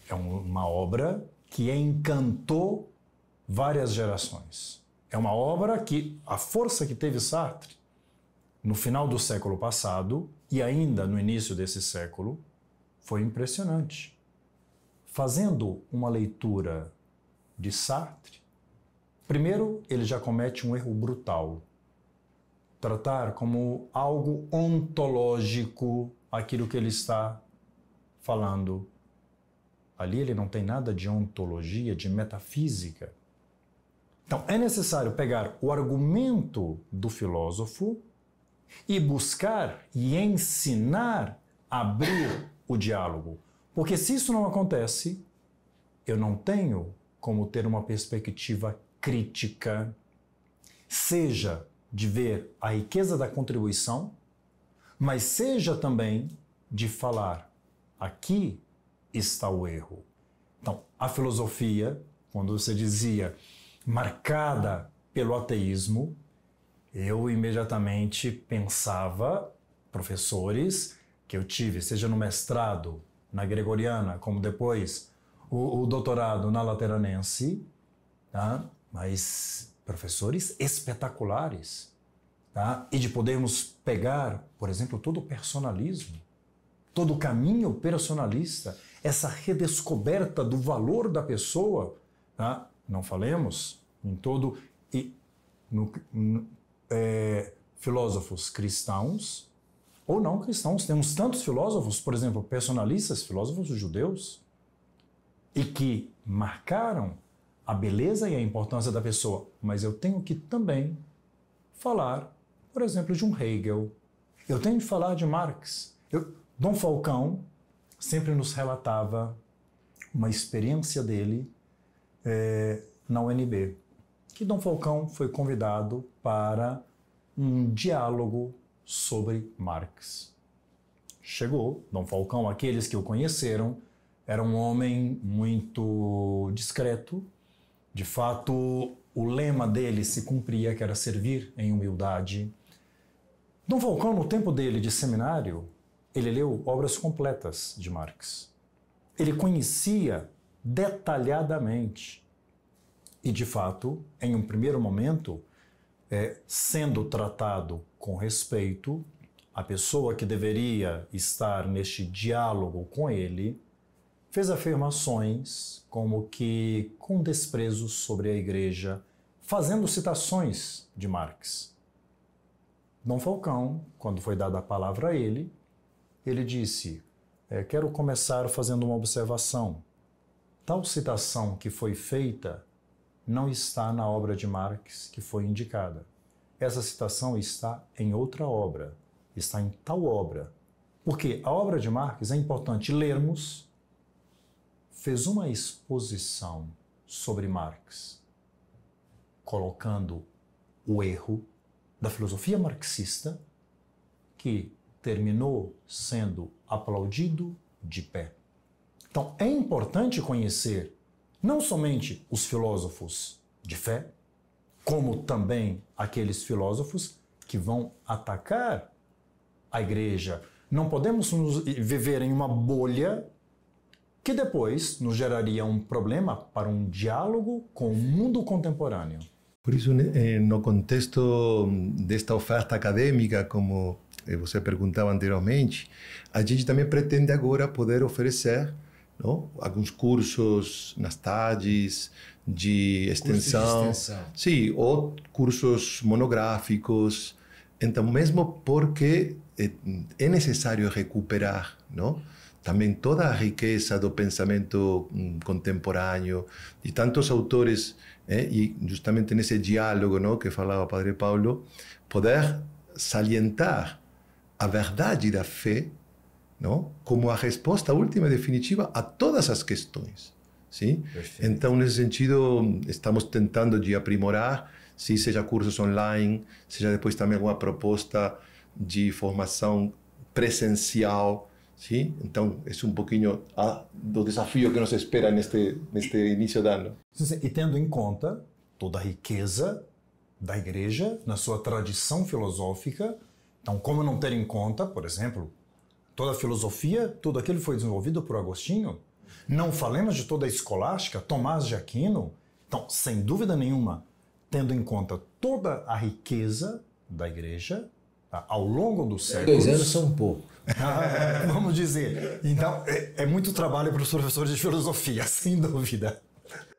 É uma obra que encantou várias gerações. É uma obra que a força que teve Sartre no final do século passado e ainda no início desse século foi impressionante. Fazendo uma leitura de Sartre, primeiro ele já comete um erro brutal. Tratar como algo ontológico aquilo que ele está falando. Ali ele não tem nada de ontologia, de metafísica. Então, é necessário pegar o argumento do filósofo e buscar e ensinar a abrir o diálogo. Porque se isso não acontece, eu não tenho como ter uma perspectiva crítica, seja de ver a riqueza da contribuição, mas seja também de falar, aqui está o erro. Então, a filosofia, quando você dizia marcada pelo ateísmo, eu imediatamente pensava professores que eu tive, seja no mestrado, na Gregoriana, como depois o doutorado na Lateranense, tá? Mas professores espetaculares, tá? E de podermos pegar, por exemplo, todo o personalismo, todo o caminho personalista, essa redescoberta do valor da pessoa, tá? Não falemos em todo... filósofos cristãos ou não cristãos. Temos tantos filósofos, por exemplo, personalistas, filósofos judeus, e que marcaram a beleza e a importância da pessoa. Mas eu tenho que também falar, por exemplo, de um Hegel. Eu tenho que falar de Marx. Dom Falcão sempre nos relatava uma experiência dele na UNB, que Dom Falcão foi convidado para um diálogo sobre Marx. Chegou Dom Falcão, aqueles que o conheceram, era um homem muito discreto. De fato, o lema dele se cumpria, que era servir em humildade. Dom Falcão, no tempo dele de seminário, ele leu obras completas de Marx. Ele conhecia detalhadamente. E, de fato, em um primeiro momento, sendo tratado com respeito, a pessoa que deveria estar neste diálogo com ele fez afirmações como que com desprezo sobre a igreja, fazendo citações de Marx. Dom Falcão, quando foi dada a palavra a ele disse, quero começar fazendo uma observação. Tal citação que foi feita não está na obra de Marx que foi indicada. Essa citação está em outra obra, está em tal obra. Porque a obra de Marx é importante lermos. Fez uma exposição sobre Marx, colocando o erro da filosofia marxista, que terminou sendo aplaudido de pé. Então, é importante conhecer não somente os filósofos de fé, como também aqueles filósofos que vão atacar a igreja. Não podemos viver em uma bolha que depois nos geraria um problema para um diálogo com o mundo contemporâneo. Por isso, no contexto desta oferta acadêmica, como você perguntava anteriormente, a gente também pretende agora poder oferecer, não, alguns cursos nas tardes de extensão, sim, ou cursos monográficos. Então, mesmo porque é necessário recuperar, não, também toda a riqueza do pensamento contemporâneo de tantos autores, e justamente nesse diálogo, não, que falava o Padre Paulo, poder salientar a verdade da fé, não, como a resposta última e definitiva a todas as questões. Sim? Então, nesse sentido, estamos tentando de aprimorar, seja cursos online, seja depois também alguma proposta de formação presencial. Sim? Então, é um pouquinho do desafio que nos espera neste início de ano. E tendo em conta toda a riqueza da igreja, na sua tradição filosófica, então, como não ter em conta, por exemplo, toda a filosofia, tudo aquilo foi desenvolvido por Agostinho? Não falemos de toda a escolástica, Tomás de Aquino? Então, sem dúvida nenhuma, tendo em conta toda a riqueza da igreja, ao longo dos séculos... 2 anos são pouco. Vamos dizer. Então, é muito trabalho para os professores de filosofia, sem dúvida.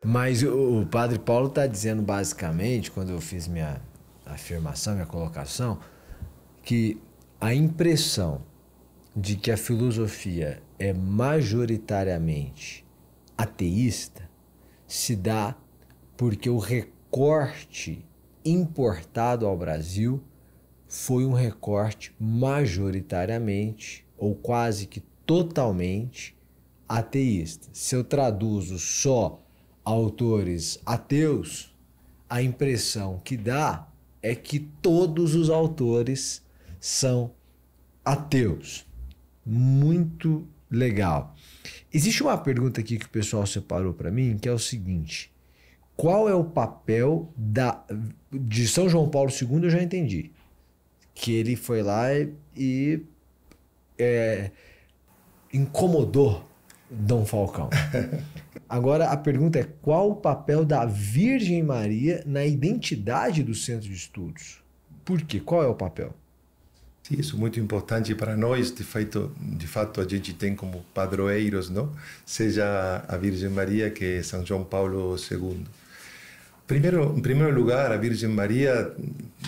Mas o Padre Paulo está dizendo basicamente, quando eu fiz minha afirmação, minha colocação, que a impressão de que a filosofia é majoritariamente ateísta se dá porque o recorte recorte importado ao Brasil foi um recorte majoritariamente ou quase que totalmente ateísta. Se eu traduzo só autores ateus, a impressão que dá é que todos os autores são ateus. Muito legal. Existe uma pergunta aqui que o pessoal separou para mim, que é o seguinte: qual é o papel de São João Paulo II? Eu já entendi que ele foi lá e incomodou Dom Falcão. Agora a pergunta é: qual o papel da Virgem Maria na identidade do Centro de Estudos? Por quê? Qual é o papel? Sim, isso é muito importante para nós. De fato, a gente tem como padroeiros, não? Seja a Virgem Maria, que é São João Paulo II. Em primeiro lugar, a Virgem Maria,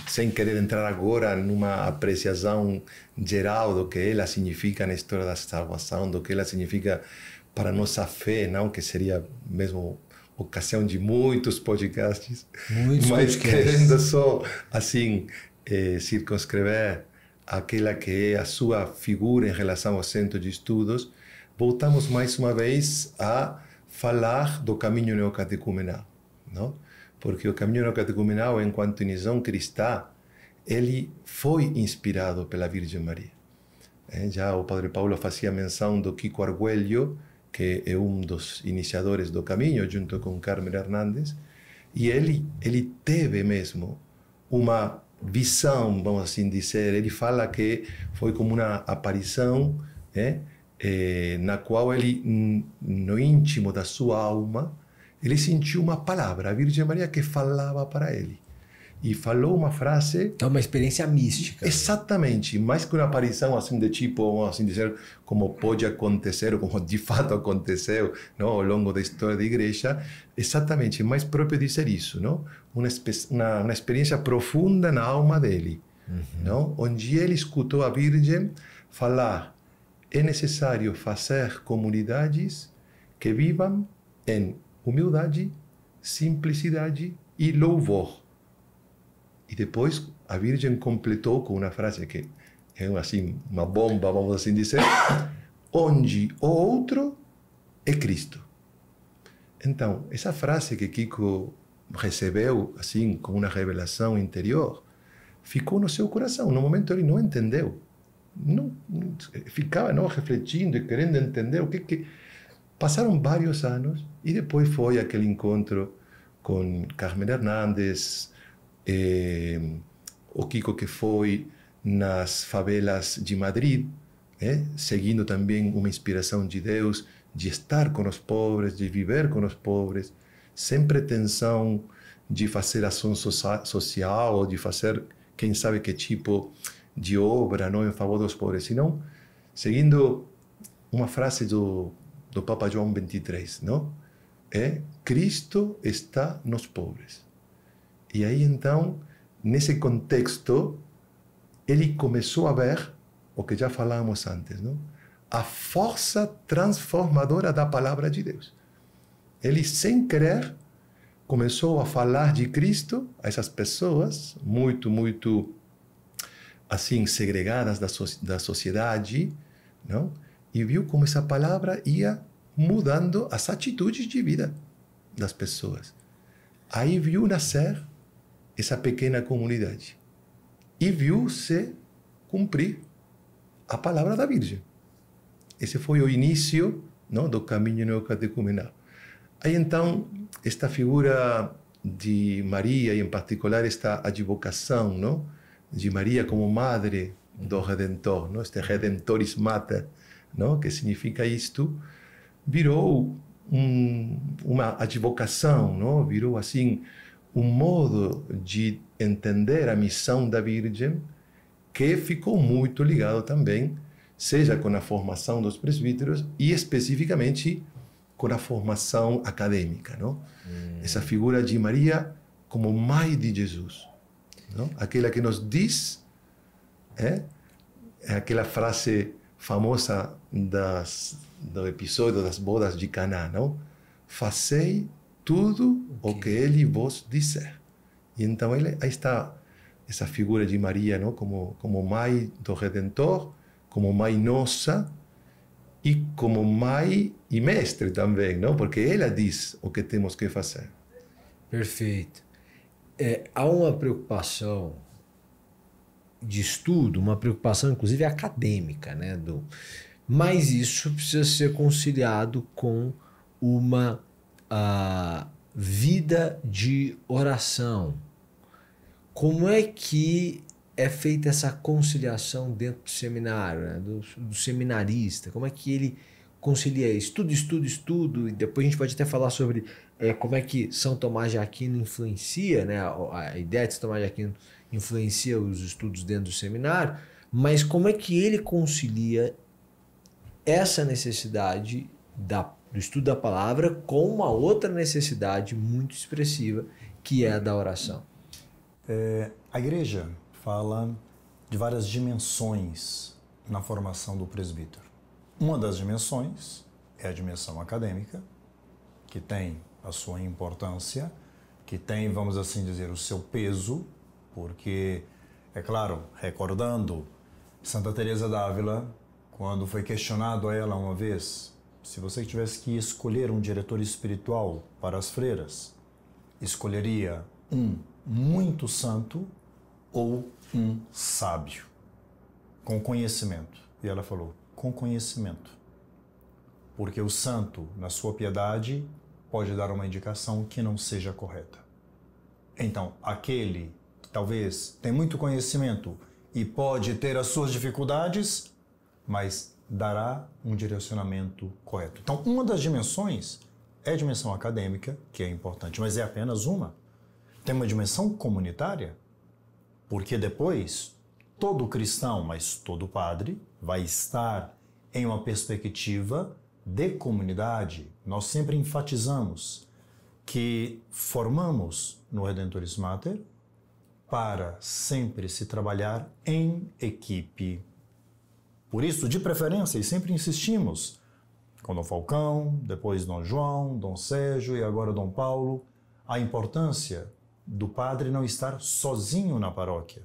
sem querer entrar agora numa apreciação geral do que ela significa na história da salvação, do que ela significa para a nossa fé, não? Que seria mesmo ocasião de muitos podcasts. Mas querendo só, assim, circunscrever aquela que é a sua figura em relação ao centro de estudos, voltamos mais uma vez a falar do caminho neocatecumenal, não? Porque o caminho neocatecumenal, enquanto iniciação cristã, ele foi inspirado pela Virgem Maria. Já o Padre Paulo fazia menção do Kiko Arguello, que é um dos iniciadores do caminho, junto com Carmen Hernández, e ele teve mesmo uma visão, vamos assim dizer. Ele fala que foi como uma aparição, na qual ele, no íntimo da sua alma, ele sentiu uma palavra, a Virgem Maria, que falava para ele. E falou uma frase... É uma experiência mística. Exatamente. Mais que uma aparição assim de tipo, vamos assim dizer, como pode acontecer, ou como de fato aconteceu, não, ao longo da história da igreja. Exatamente, mais próprio dizer isso, não? Uma experiência profunda na alma dele, não? Onde ele escutou a Virgem falar: é necessário fazer comunidades que vivam em humildade, simplicidade e louvor. E depois a Virgem completou com uma frase que é assim, uma bomba, vamos assim dizer, onde o outro é Cristo. Então, essa frase que Kiko recebeu assim com uma revelação interior, ficou no seu coração. No momento ele não entendeu. Não ficava refletindo e querendo entender o que... Passaram vários anos e depois foi aquele encontro com Carmen Hernández, o Kiko que foi nas favelas de Madrid, seguindo também uma inspiração de Deus, de estar com os pobres, de viver com os pobres, sem pretensão de fazer ação social ou de fazer quem sabe que tipo de obra, não, em favor dos pobres, senão seguindo uma frase do Papa João XXIII, não? Cristo está nos pobres. E aí, então, nesse contexto, ele começou a ver o que já falamos antes, não? A força transformadora da palavra de Deus. Ele, sem querer, começou a falar de Cristo a essas pessoas muito, assim, segregadas da sociedade, não? E viu como essa palavra ia mudando as atitudes de vida das pessoas. Aí viu nascer essa pequena comunidade e viu se cumprir a palavra da Virgem. Esse foi o início, não, do caminho neocatecumenal. Aí então, esta figura de Maria, e em particular esta advocação, não, de Maria como madre do Redentor, não, este Redentoris Mater, não, que significa isto, virou uma advocação, não? Virou assim um modo de entender a missão da Virgem que ficou muito ligado também, seja com a formação dos presbíteros e especificamente com a formação acadêmica, não? Essa figura de Maria como mãe de Jesus, não? Aquela que nos diz, é aquela frase famosa do episódio das bodas de Caná, não? Fazei tudo o que ele vos disser. E então aí está essa figura de Maria, não? Como mãe do Redentor, como mãe nossa e como mãe e mestre também, não? Porque ela diz o que temos que fazer. Perfeito. Há uma preocupação de estudo, uma preocupação inclusive acadêmica, né? Mas isso precisa ser conciliado com uma vida de oração. Como é que é feita essa conciliação dentro do seminário, né? do seminarista? Como é que ele concilia estudo, e depois a gente pode até falar sobre como é que São Tomás de Aquino influencia, né? A ideia de São Tomás de Aquino influencia os estudos dentro do seminário, mas como é que ele concilia essa necessidade do estudo da palavra com uma outra necessidade muito expressiva, que é a da oração? A igreja fala de várias dimensões na formação do presbítero. Uma das dimensões é a dimensão acadêmica, que tem a sua importância, que tem, vamos assim dizer, o seu peso, porque, é claro, recordando Santa Teresa d'Ávila, quando foi questionado a ela uma vez, se você tivesse que escolher um diretor espiritual para as freiras, escolheria um muito santo ou um sábio, com conhecimento. E ela falou, com conhecimento. Porque o santo, na sua piedade, pode dar uma indicação que não seja correta. Então, aquele que talvez tem muito conhecimento e pode ter as suas dificuldades, mas dará um direcionamento correto. Então, uma das dimensões é a dimensão acadêmica, que é importante, mas é apenas uma. Tem uma dimensão comunitária, porque depois todo cristão, mas todo padre, vai estar em uma perspectiva de comunidade. Nós sempre enfatizamos que formamos no Redemptoris Mater para sempre se trabalhar em equipe. Por isso, de preferência, e sempre insistimos, com Dom Falcão, depois Dom João, Dom Sérgio e agora Dom Paulo, a importância do padre não estar sozinho na paróquia,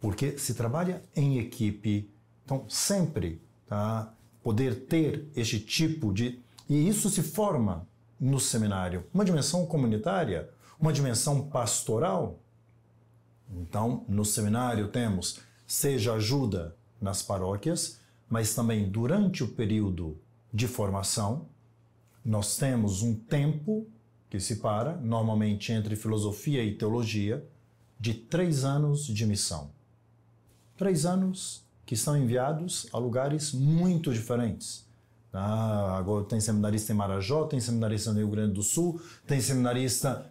porque se trabalha em equipe. Então, sempre poder ter este tipo de... E isso se forma no seminário. Uma dimensão comunitária, uma dimensão pastoral. Então, no seminário temos, seja ajuda nas paróquias, mas também durante o período de formação, nós temos um tempo que se para, normalmente entre filosofia e teologia, de 3 anos de missão. 3 anos que são enviados a lugares muito diferentes. Agora tem seminarista em Marajó, tem seminarista no Rio Grande do Sul, tem seminarista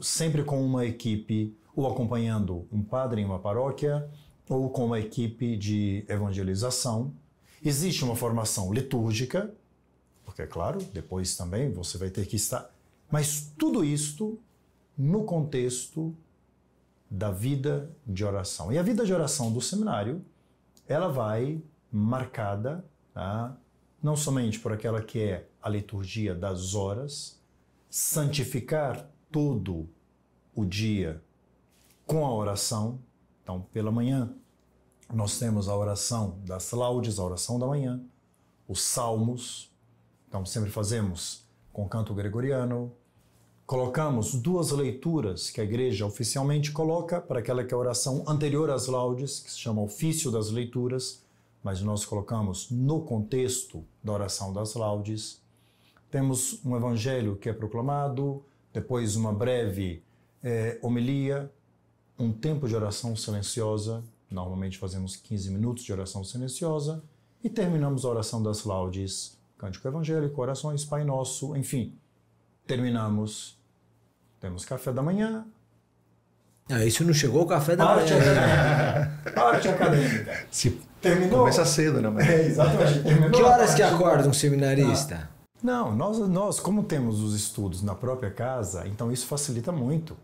sempre com uma equipe, ou acompanhando um padre em uma paróquia, ou com uma equipe de evangelização. Existe uma formação litúrgica, porque, é claro, depois também você vai ter que estar... Mas tudo isto no contexto da vida de oração. E a vida de oração do seminário, ela vai marcada, não somente por aquela que é a liturgia das horas, santificar todo o dia com a oração. Então, pela manhã, nós temos a oração das laudes, a oração da manhã, os salmos. Então, sempre fazemos com canto gregoriano. Colocamos 2 leituras que a igreja oficialmente coloca para aquela que é a oração anterior às laudes, que se chama ofício das leituras, mas nós colocamos no contexto da oração das laudes. Temos um evangelho que é proclamado, depois uma breve homilia, um tempo de oração silenciosa, normalmente fazemos 15 minutos de oração silenciosa, e terminamos a oração das laudes, cântico evangélico, orações, Pai Nosso, enfim, terminamos, temos café da manhã. Isso não chegou o café da manhã. Parte acadêmica. Terminou? Começa cedo, né? Exatamente. Terminou. Que horas que acorda um seminarista? Não, nós como temos os estudos na própria casa, então isso facilita muito.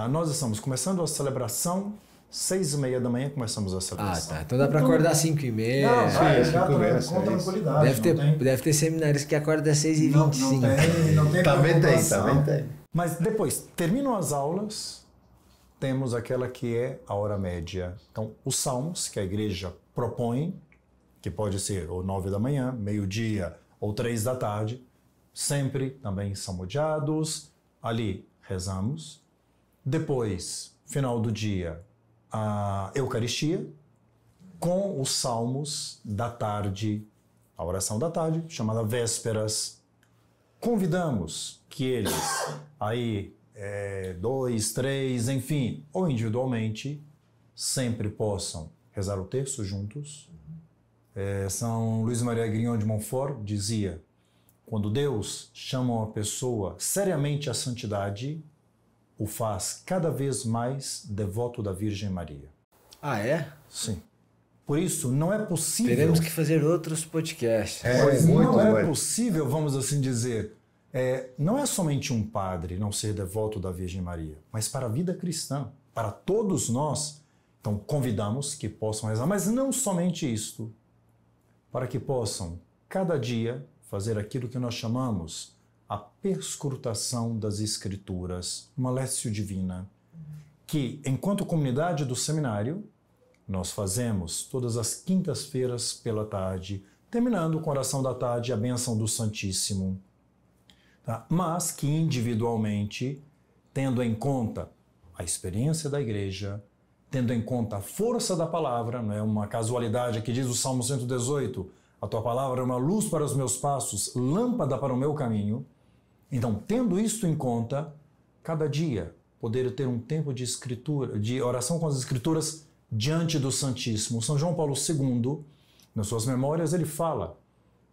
Nós estamos começando a celebração 6h30 da manhã começamos a celebração. Ah, tá. Então dá para acordar às 5h30. Não, vai, Sim, já começa, com isso. tranquilidade. Deve ter seminários que acordam às 6h25. Não tem Também tem, preocupação. também tem. Mas depois, terminam as aulas, temos aquela que é a hora média. Então, os salmos que a igreja propõe, que pode ser ou 9 da manhã, meio-dia ou 3 da tarde, sempre também salmodiados, ali rezamos. Depois, final do dia, a Eucaristia, com os salmos da tarde, a oração da tarde, chamada Vésperas. Convidamos que eles, aí, 2, 3, enfim, ou individualmente, sempre possam rezar o terço juntos. São Luís Maria Grignon de Montfort dizia: quando Deus chama uma pessoa seriamente à santidade, o faz cada vez mais devoto da Virgem Maria. Ah, é? Sim. Por isso, não é possível... Teremos que fazer outros podcasts. Pois muito não é bom. possível, vamos assim dizer, não é somente um padre não ser devoto da Virgem Maria, mas para a vida cristã, para todos nós. Então, convidamos que possam rezar, mas não somente isto, para que possam, cada dia, fazer aquilo que nós chamamos a perscrutação das Escrituras, uma lécio divina, que, enquanto comunidade do seminário, nós fazemos todas as quintas-feiras pela tarde, terminando com a oração da tarde e a bênção do Santíssimo. Tá? Mas que individualmente, tendo em conta a experiência da igreja, tendo em conta a força da palavra, não é uma casualidade que diz o Salmo 118, a tua palavra é uma luz para os meus passos, lâmpada para o meu caminho. Então, tendo isto em conta, cada dia poder ter um tempo de escritura, de oração com as Escrituras diante do Santíssimo. São João Paulo II, nas suas memórias, ele fala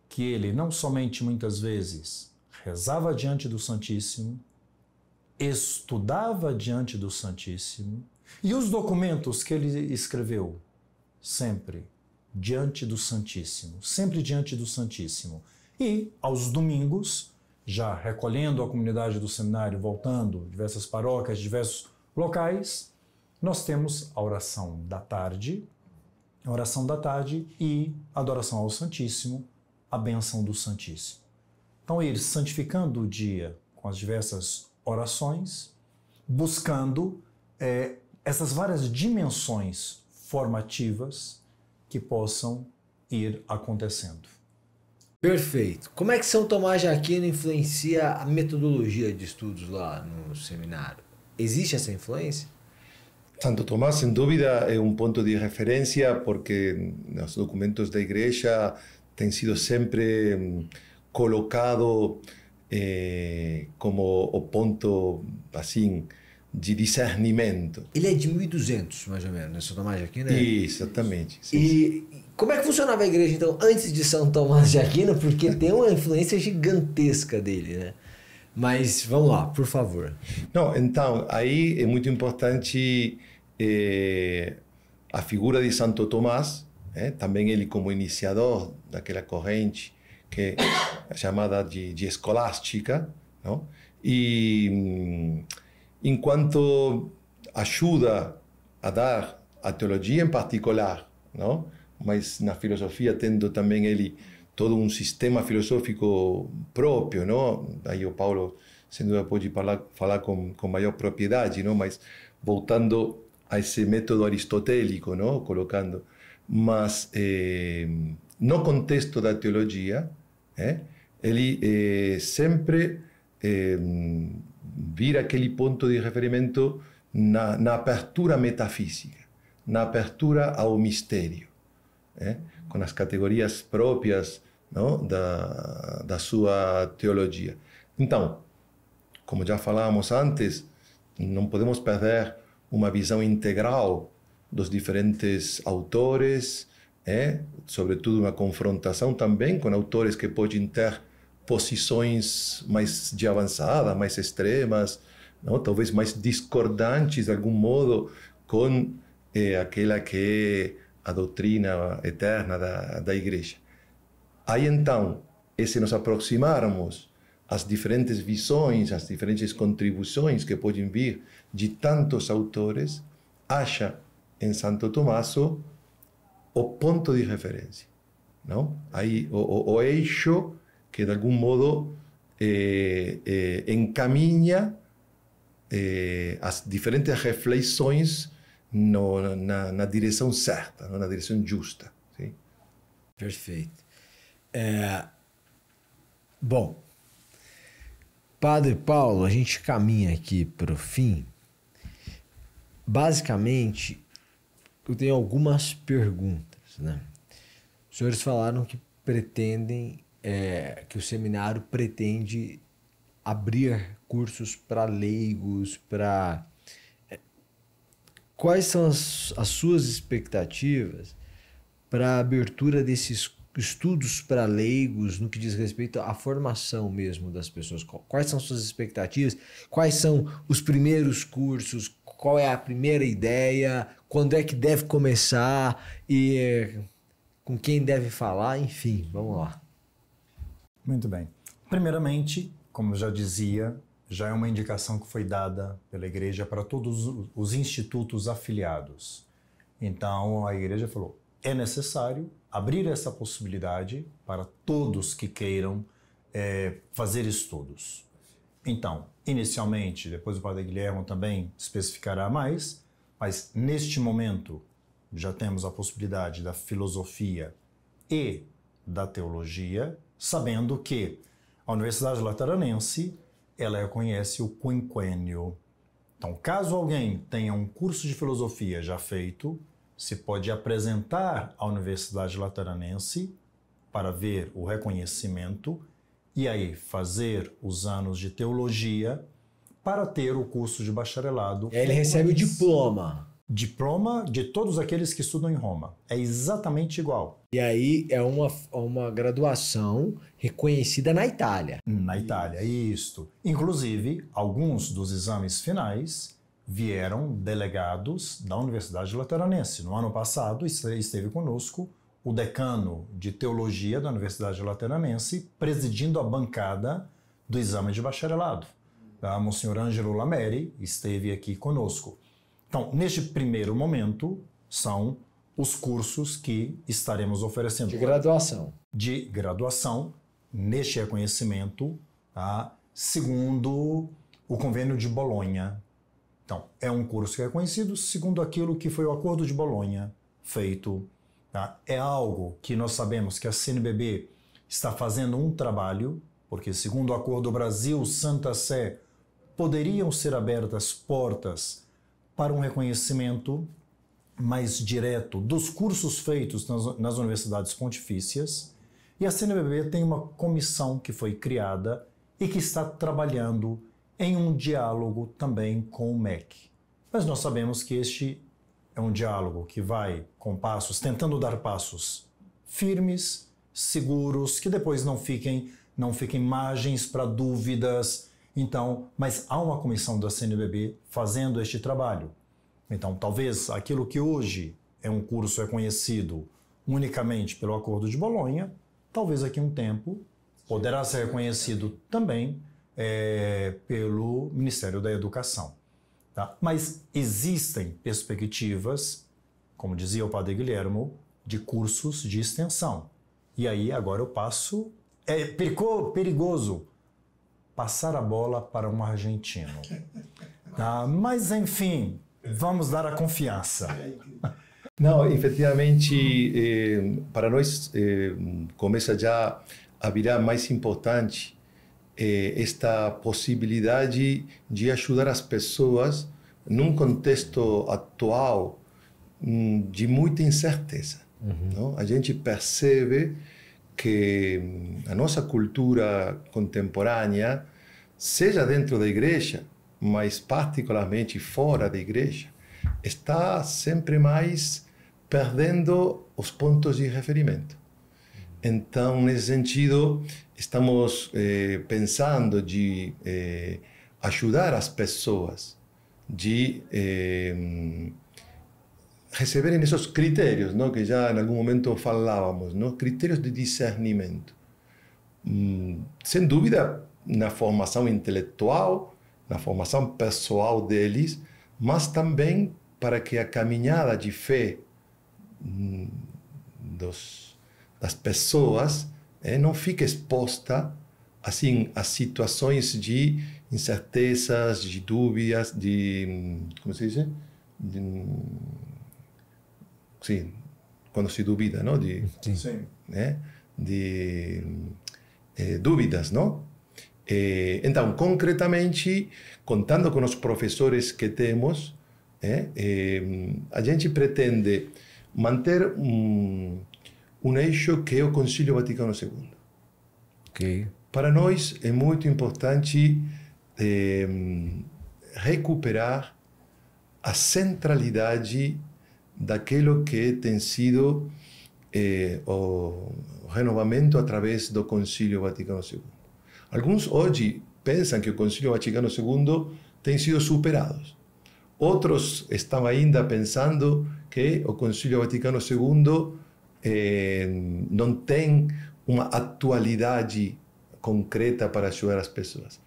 que ele não somente muitas vezes rezava diante do Santíssimo, estudava diante do Santíssimo, e os documentos que ele escreveu, sempre diante do Santíssimo, sempre diante do Santíssimo. E, aos domingos, já recolhendo a comunidade do seminário, voltando, diversas paróquias, diversos locais, nós temos a oração da tarde e a adoração ao Santíssimo, a bênção do Santíssimo. Então, ir santificando o dia com as diversas orações, buscando essas várias dimensões formativas que possam ir acontecendo. Perfeito. Como é que São Tomás de Aquino influencia a metodologia de estudos lá no seminário? Existe essa influência? Santo Tomás, sem dúvida, é um ponto de referência porque nos documentos da igreja tem sido sempre colocado como o ponto, assim, de discernimento. Ele é de 1200, mais ou menos, né? São Tomás de Aquino? Exatamente. Sim, E como é que funcionava a igreja, então, antes de São Tomás de Aquino? Porque tem uma influência gigantesca dele, né? Mas vamos lá, por favor. Não, então, aí é muito importante a figura de Santo Tomás, também ele como iniciador daquela corrente que é chamada de escolástica, não? E enquanto ajuda a dar a teologia em particular, não? Mas na filosofia tendo também ele todo um sistema filosófico próprio, não? Aí o Paulo, sem dúvida, pode falar com maior propriedade, não? Mas voltando a esse método aristotélico, não? Colocando, mas no contexto da teologia, ele sempre vira aquele ponto de referimento na apertura metafísica, na apertura ao mistério, com as categorias próprias, não, da sua teologia. Então, como já falamos antes, não podemos perder uma visão integral dos diferentes autores, sobretudo uma confrontação também com autores que podem ter posições mais de avançada, mais extremas, não? Talvez mais discordantes de algum modo com aquela que é a doutrina eterna da Igreja. Aí então, se nos aproximarmos às diferentes visões, às diferentes contribuições que podem vir de tantos autores, haja em Santo Tommaso o ponto de referência, não? Aí o eixo que de algum modo encaminha as diferentes reflexões na direção certa, na direção justa. Sim? Perfeito. Bom, Padre Paulo, a gente caminha aqui para o fim. Basicamente, eu tenho algumas perguntas, né? Os senhores falaram que pretendem, que o seminário pretende abrir cursos para leigos, para... Quais são as suas expectativas para a abertura desses estudos para leigos no que diz respeito à formação mesmo das pessoas? Quais são suas expectativas? Quais são os primeiros cursos? Qual é a primeira ideia? Quando é que deve começar? E com quem deve falar? Enfim, vamos lá. Muito bem. Primeiramente, como eu já dizia, já é uma indicação que foi dada pela igreja para todos os institutos afiliados. Então, a igreja falou, é necessário abrir essa possibilidade para todos que queiram fazer estudos. Então, inicialmente, depois o Padre Guilherme também especificará mais, mas neste momento já temos a possibilidade da filosofia e da teologia, sabendo que a Universidade Lateranense ela reconhece o quinquênio. Então, caso alguém tenha um curso de filosofia já feito, se pode apresentar à Universidade Lateranense para ver o reconhecimento e aí fazer os anos de teologia para ter o curso de bacharelado. Ele recebe o diploma. Diploma de todos aqueles que estudam em Roma. É exatamente igual. E aí é uma graduação reconhecida na Itália. Na Itália, isto. Inclusive, alguns dos exames finais vieram delegados da Universidade Lateranense. No ano passado esteve conosco o decano de teologia da Universidade Lateranense, presidindo a bancada do exame de bacharelado. O Monsenhor Ângelo Lameri esteve aqui conosco. Então, neste primeiro momento, são os cursos que estaremos oferecendo. De graduação. De graduação, neste reconhecimento, tá? Segundo o convênio de Bolonha. Então, é um curso que é reconhecido segundo aquilo que foi o Acordo de Bolonha feito. Tá? É algo que nós sabemos que a CNBB está fazendo um trabalho, porque segundo o Acordo Brasil-Santa Sé, poderiam ser abertas portas para um reconhecimento mais direto dos cursos feitos nas universidades pontifícias, e a CNBB tem uma comissão que foi criada e que está trabalhando em um diálogo também com o MEC. Mas nós sabemos que este é um diálogo que vai com passos, tentando dar passos firmes, seguros, que depois não fiquem margens para dúvidas. Então, mas há uma comissão da CNBB fazendo este trabalho. Então, talvez aquilo que hoje é um curso reconhecido unicamente pelo Acordo de Bolonha, talvez daqui a um tempo poderá ser reconhecido também pelo Ministério da Educação. Tá? Mas existem perspectivas, como dizia o Padre Guilherme, de cursos de extensão. E aí agora eu passo... É perigoso passar a bola para um argentino. Tá? Mas, enfim, vamos dar a confiança. Não, efetivamente, para nós começa já a virar mais importante esta possibilidade de ajudar as pessoas num contexto atual de muita incerteza. Não? A gente percebe que a nossa cultura contemporânea, seja dentro da igreja, mas particularmente fora da igreja, está sempre mais perdendo os pontos de referimento. Então, nesse sentido, estamos pensando de ajudar as pessoas de receberem esses critérios, não, que já em algum momento falávamos, não, critérios de discernimento. Sem dúvida, na formação intelectual, na formação pessoal deles, mas também para que a caminhada de fé das pessoas não fique exposta assim a situações de incertezas, de dúvidas, de como se diz? Sim, quando se duvida, não? Sim. Né? De dúvidas, não? Então, concretamente, contando com os professores que temos, a gente pretende manter um eixo que é o Concílio Vaticano II. Ok. Para nós é muito importante recuperar a centralidade daquilo que tem sido o renovamento através do Concílio Vaticano II. Alguns hoje pensam que o Concílio Vaticano II tem sido superado. Outros estão ainda pensando que o Concílio Vaticano II não tem uma atualidade concreta para ajudar as pessoas.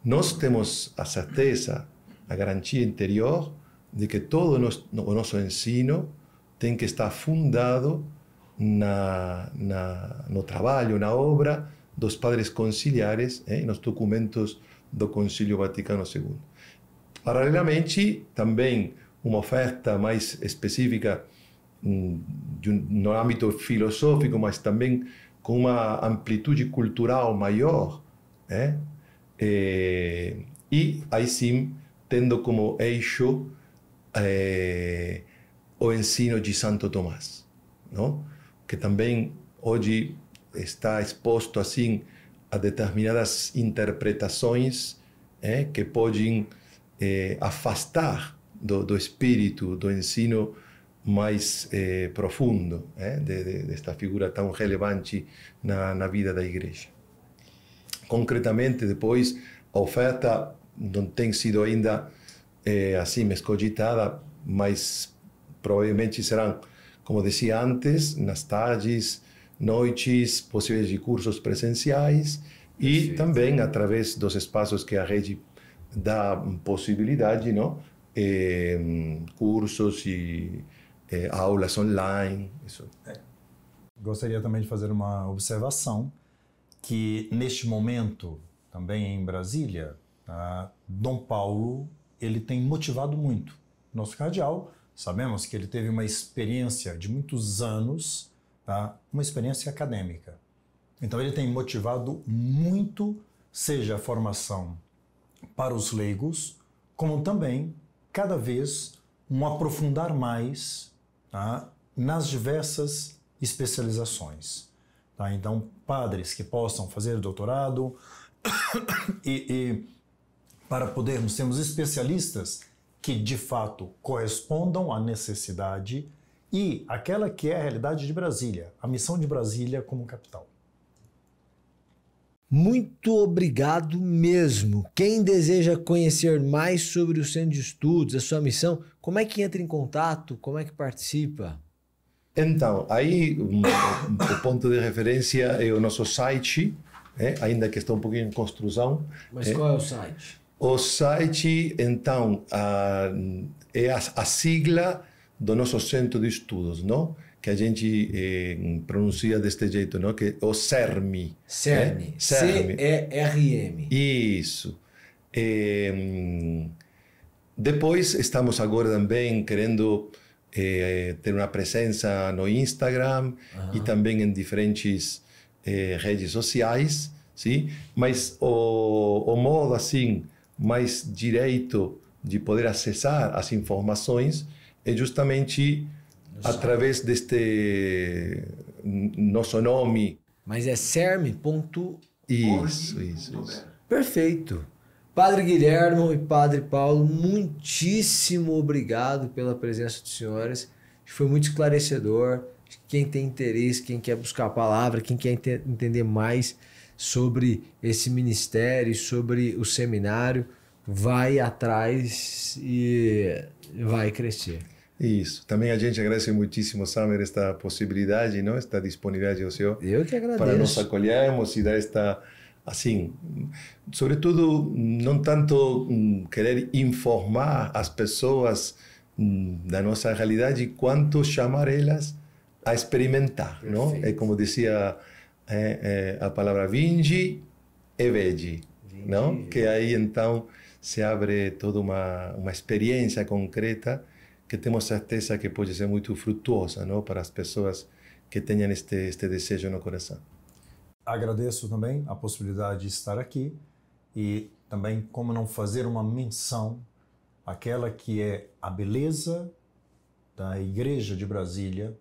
Nós temos a certeza, a garantia interior de que todo o nosso ensino tem que estar fundado no trabalho, na obra dos padres conciliares, nos documentos do Concílio Vaticano II. Paralelamente, também uma oferta mais específica no âmbito filosófico, mas também com uma amplitude cultural maior, e aí sim, tendo como eixo o ensino de Santo Tomás, não? Que também hoje está exposto assim a determinadas interpretações que podem afastar do espírito do ensino mais profundo desta figura tão relevante na vida da igreja. Concretamente, depois, a oferta não tem sido ainda assim escogitada, mas provavelmente serão, como dizia antes, nas tardes, noites, possíveis de cursos presenciais e também através dos espaços que a rede dá possibilidade, não? Cursos e aulas online. Isso. Gostaria também de fazer uma observação que neste momento, também em Brasília, Dom Paulo ele tem motivado muito. Nosso cardeal, sabemos que ele teve uma experiência de muitos anos, uma experiência acadêmica. Então ele tem motivado muito, seja a formação para os leigos, como também, cada vez, um aprofundar mais nas diversas especializações. Então, padres que possam fazer doutorado e para podermos termos especialistas que, de fato, correspondam à necessidade e aquela que é a realidade de Brasília, a missão de Brasília como capital. Muito obrigado mesmo. Quem deseja conhecer mais sobre o Centro de Estudos, a sua missão, como é que entra em contato? Como é que participa? Então, aí o ponto de referência é o nosso site, ainda que está um pouquinho em construção. Mas qual é o site? O site, então, é a sigla do nosso Centro de Estudos, não? Que a gente pronuncia deste jeito, não? Que é o CERM. CERM. C-E-R-M. Isso. Depois, estamos agora também querendo ter uma presença no Instagram e também em diferentes redes sociais, sim? Mas o modo, assim, mais direito de poder acessar as informações é justamente através deste nosso nome. Mas é cerm. Isso. Perfeito. Padre Guilhermo e Padre Paulo, muitíssimo obrigado pela presença dos senhores. Foi muito esclarecedor. Quem tem interesse, quem quer buscar a palavra, quem quer entender mais sobre esse ministério, sobre o seminário, vai atrás e vai crescer. Isso. Também a gente agradece muitíssimo, Samer, esta possibilidade, não? Esta disponibilidade do senhor. Eu que agradeço. Para nos acolhermos e dar esta, assim, sobretudo, não tanto querer informar as pessoas da nossa realidade, quanto chamar elas a experimentar, não? É como dizia a palavra vingi e vegi, não? Que aí então se abre toda uma experiência concreta que temos certeza que pode ser muito frutuosa, não? Para as pessoas que tenham este desejo no coração. Agradeço também a possibilidade de estar aqui e também como não fazer uma menção àquela que é a beleza da Igreja de Brasília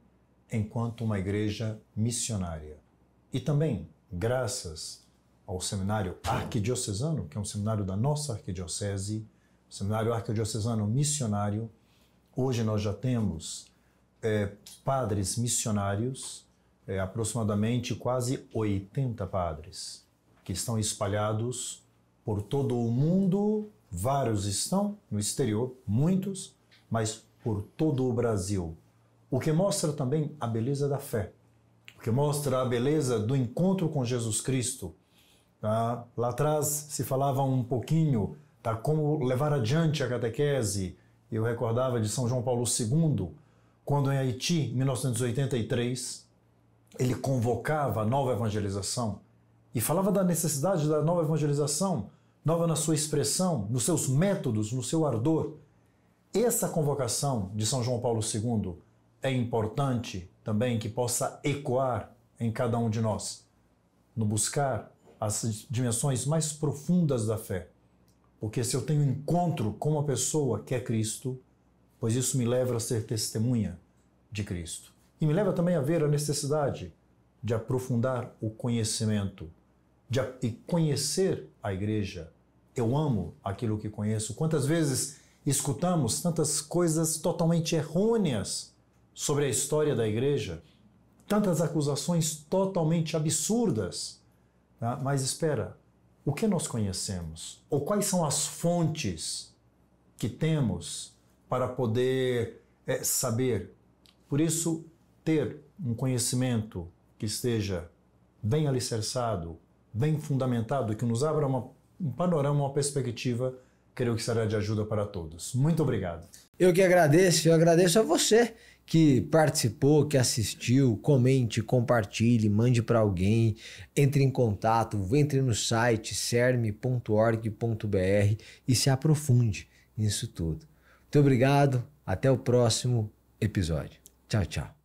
enquanto uma igreja missionária. E também, graças ao Seminário Arquidiocesano, que é um seminário da nossa arquidiocese, o Seminário Arquidiocesano Missionário, hoje nós já temos padres missionários, aproximadamente quase 80 padres, que estão espalhados por todo o mundo. Vários estão no exterior, muitos, mas por todo o Brasil. O que mostra também a beleza da fé, o que mostra a beleza do encontro com Jesus Cristo. Tá? Lá atrás se falava um pouquinho de como levar adiante a catequese. Eu recordava de São João Paulo II, quando em Haiti, em 1983, ele convocava a nova evangelização e falava da necessidade da nova evangelização, nova na sua expressão, nos seus métodos, no seu ardor. Essa convocação de São João Paulo II é importante também que possa ecoar em cada um de nós, no buscar as dimensões mais profundas da fé. Porque se eu tenho um encontro com uma pessoa que é Cristo, pois isso me leva a ser testemunha de Cristo. E me leva também a ver a necessidade de aprofundar o conhecimento, e conhecer a igreja. Eu amo aquilo que conheço. Quantas vezes escutamos tantas coisas totalmente errôneas sobre a história da igreja, tantas acusações totalmente absurdas. Tá? Mas espera, o que nós conhecemos? Ou quais são as fontes que temos para poder saber? Por isso, ter um conhecimento que esteja bem alicerçado, bem fundamentado, que nos abra um panorama, uma perspectiva, creio que será de ajuda para todos. Muito obrigado. Eu que agradeço, eu agradeço a você que participou, que assistiu. Comente, compartilhe, mande para alguém, entre em contato, entre no site cerme.org.br e se aprofunde nisso tudo. Muito obrigado, até o próximo episódio. Tchau, tchau.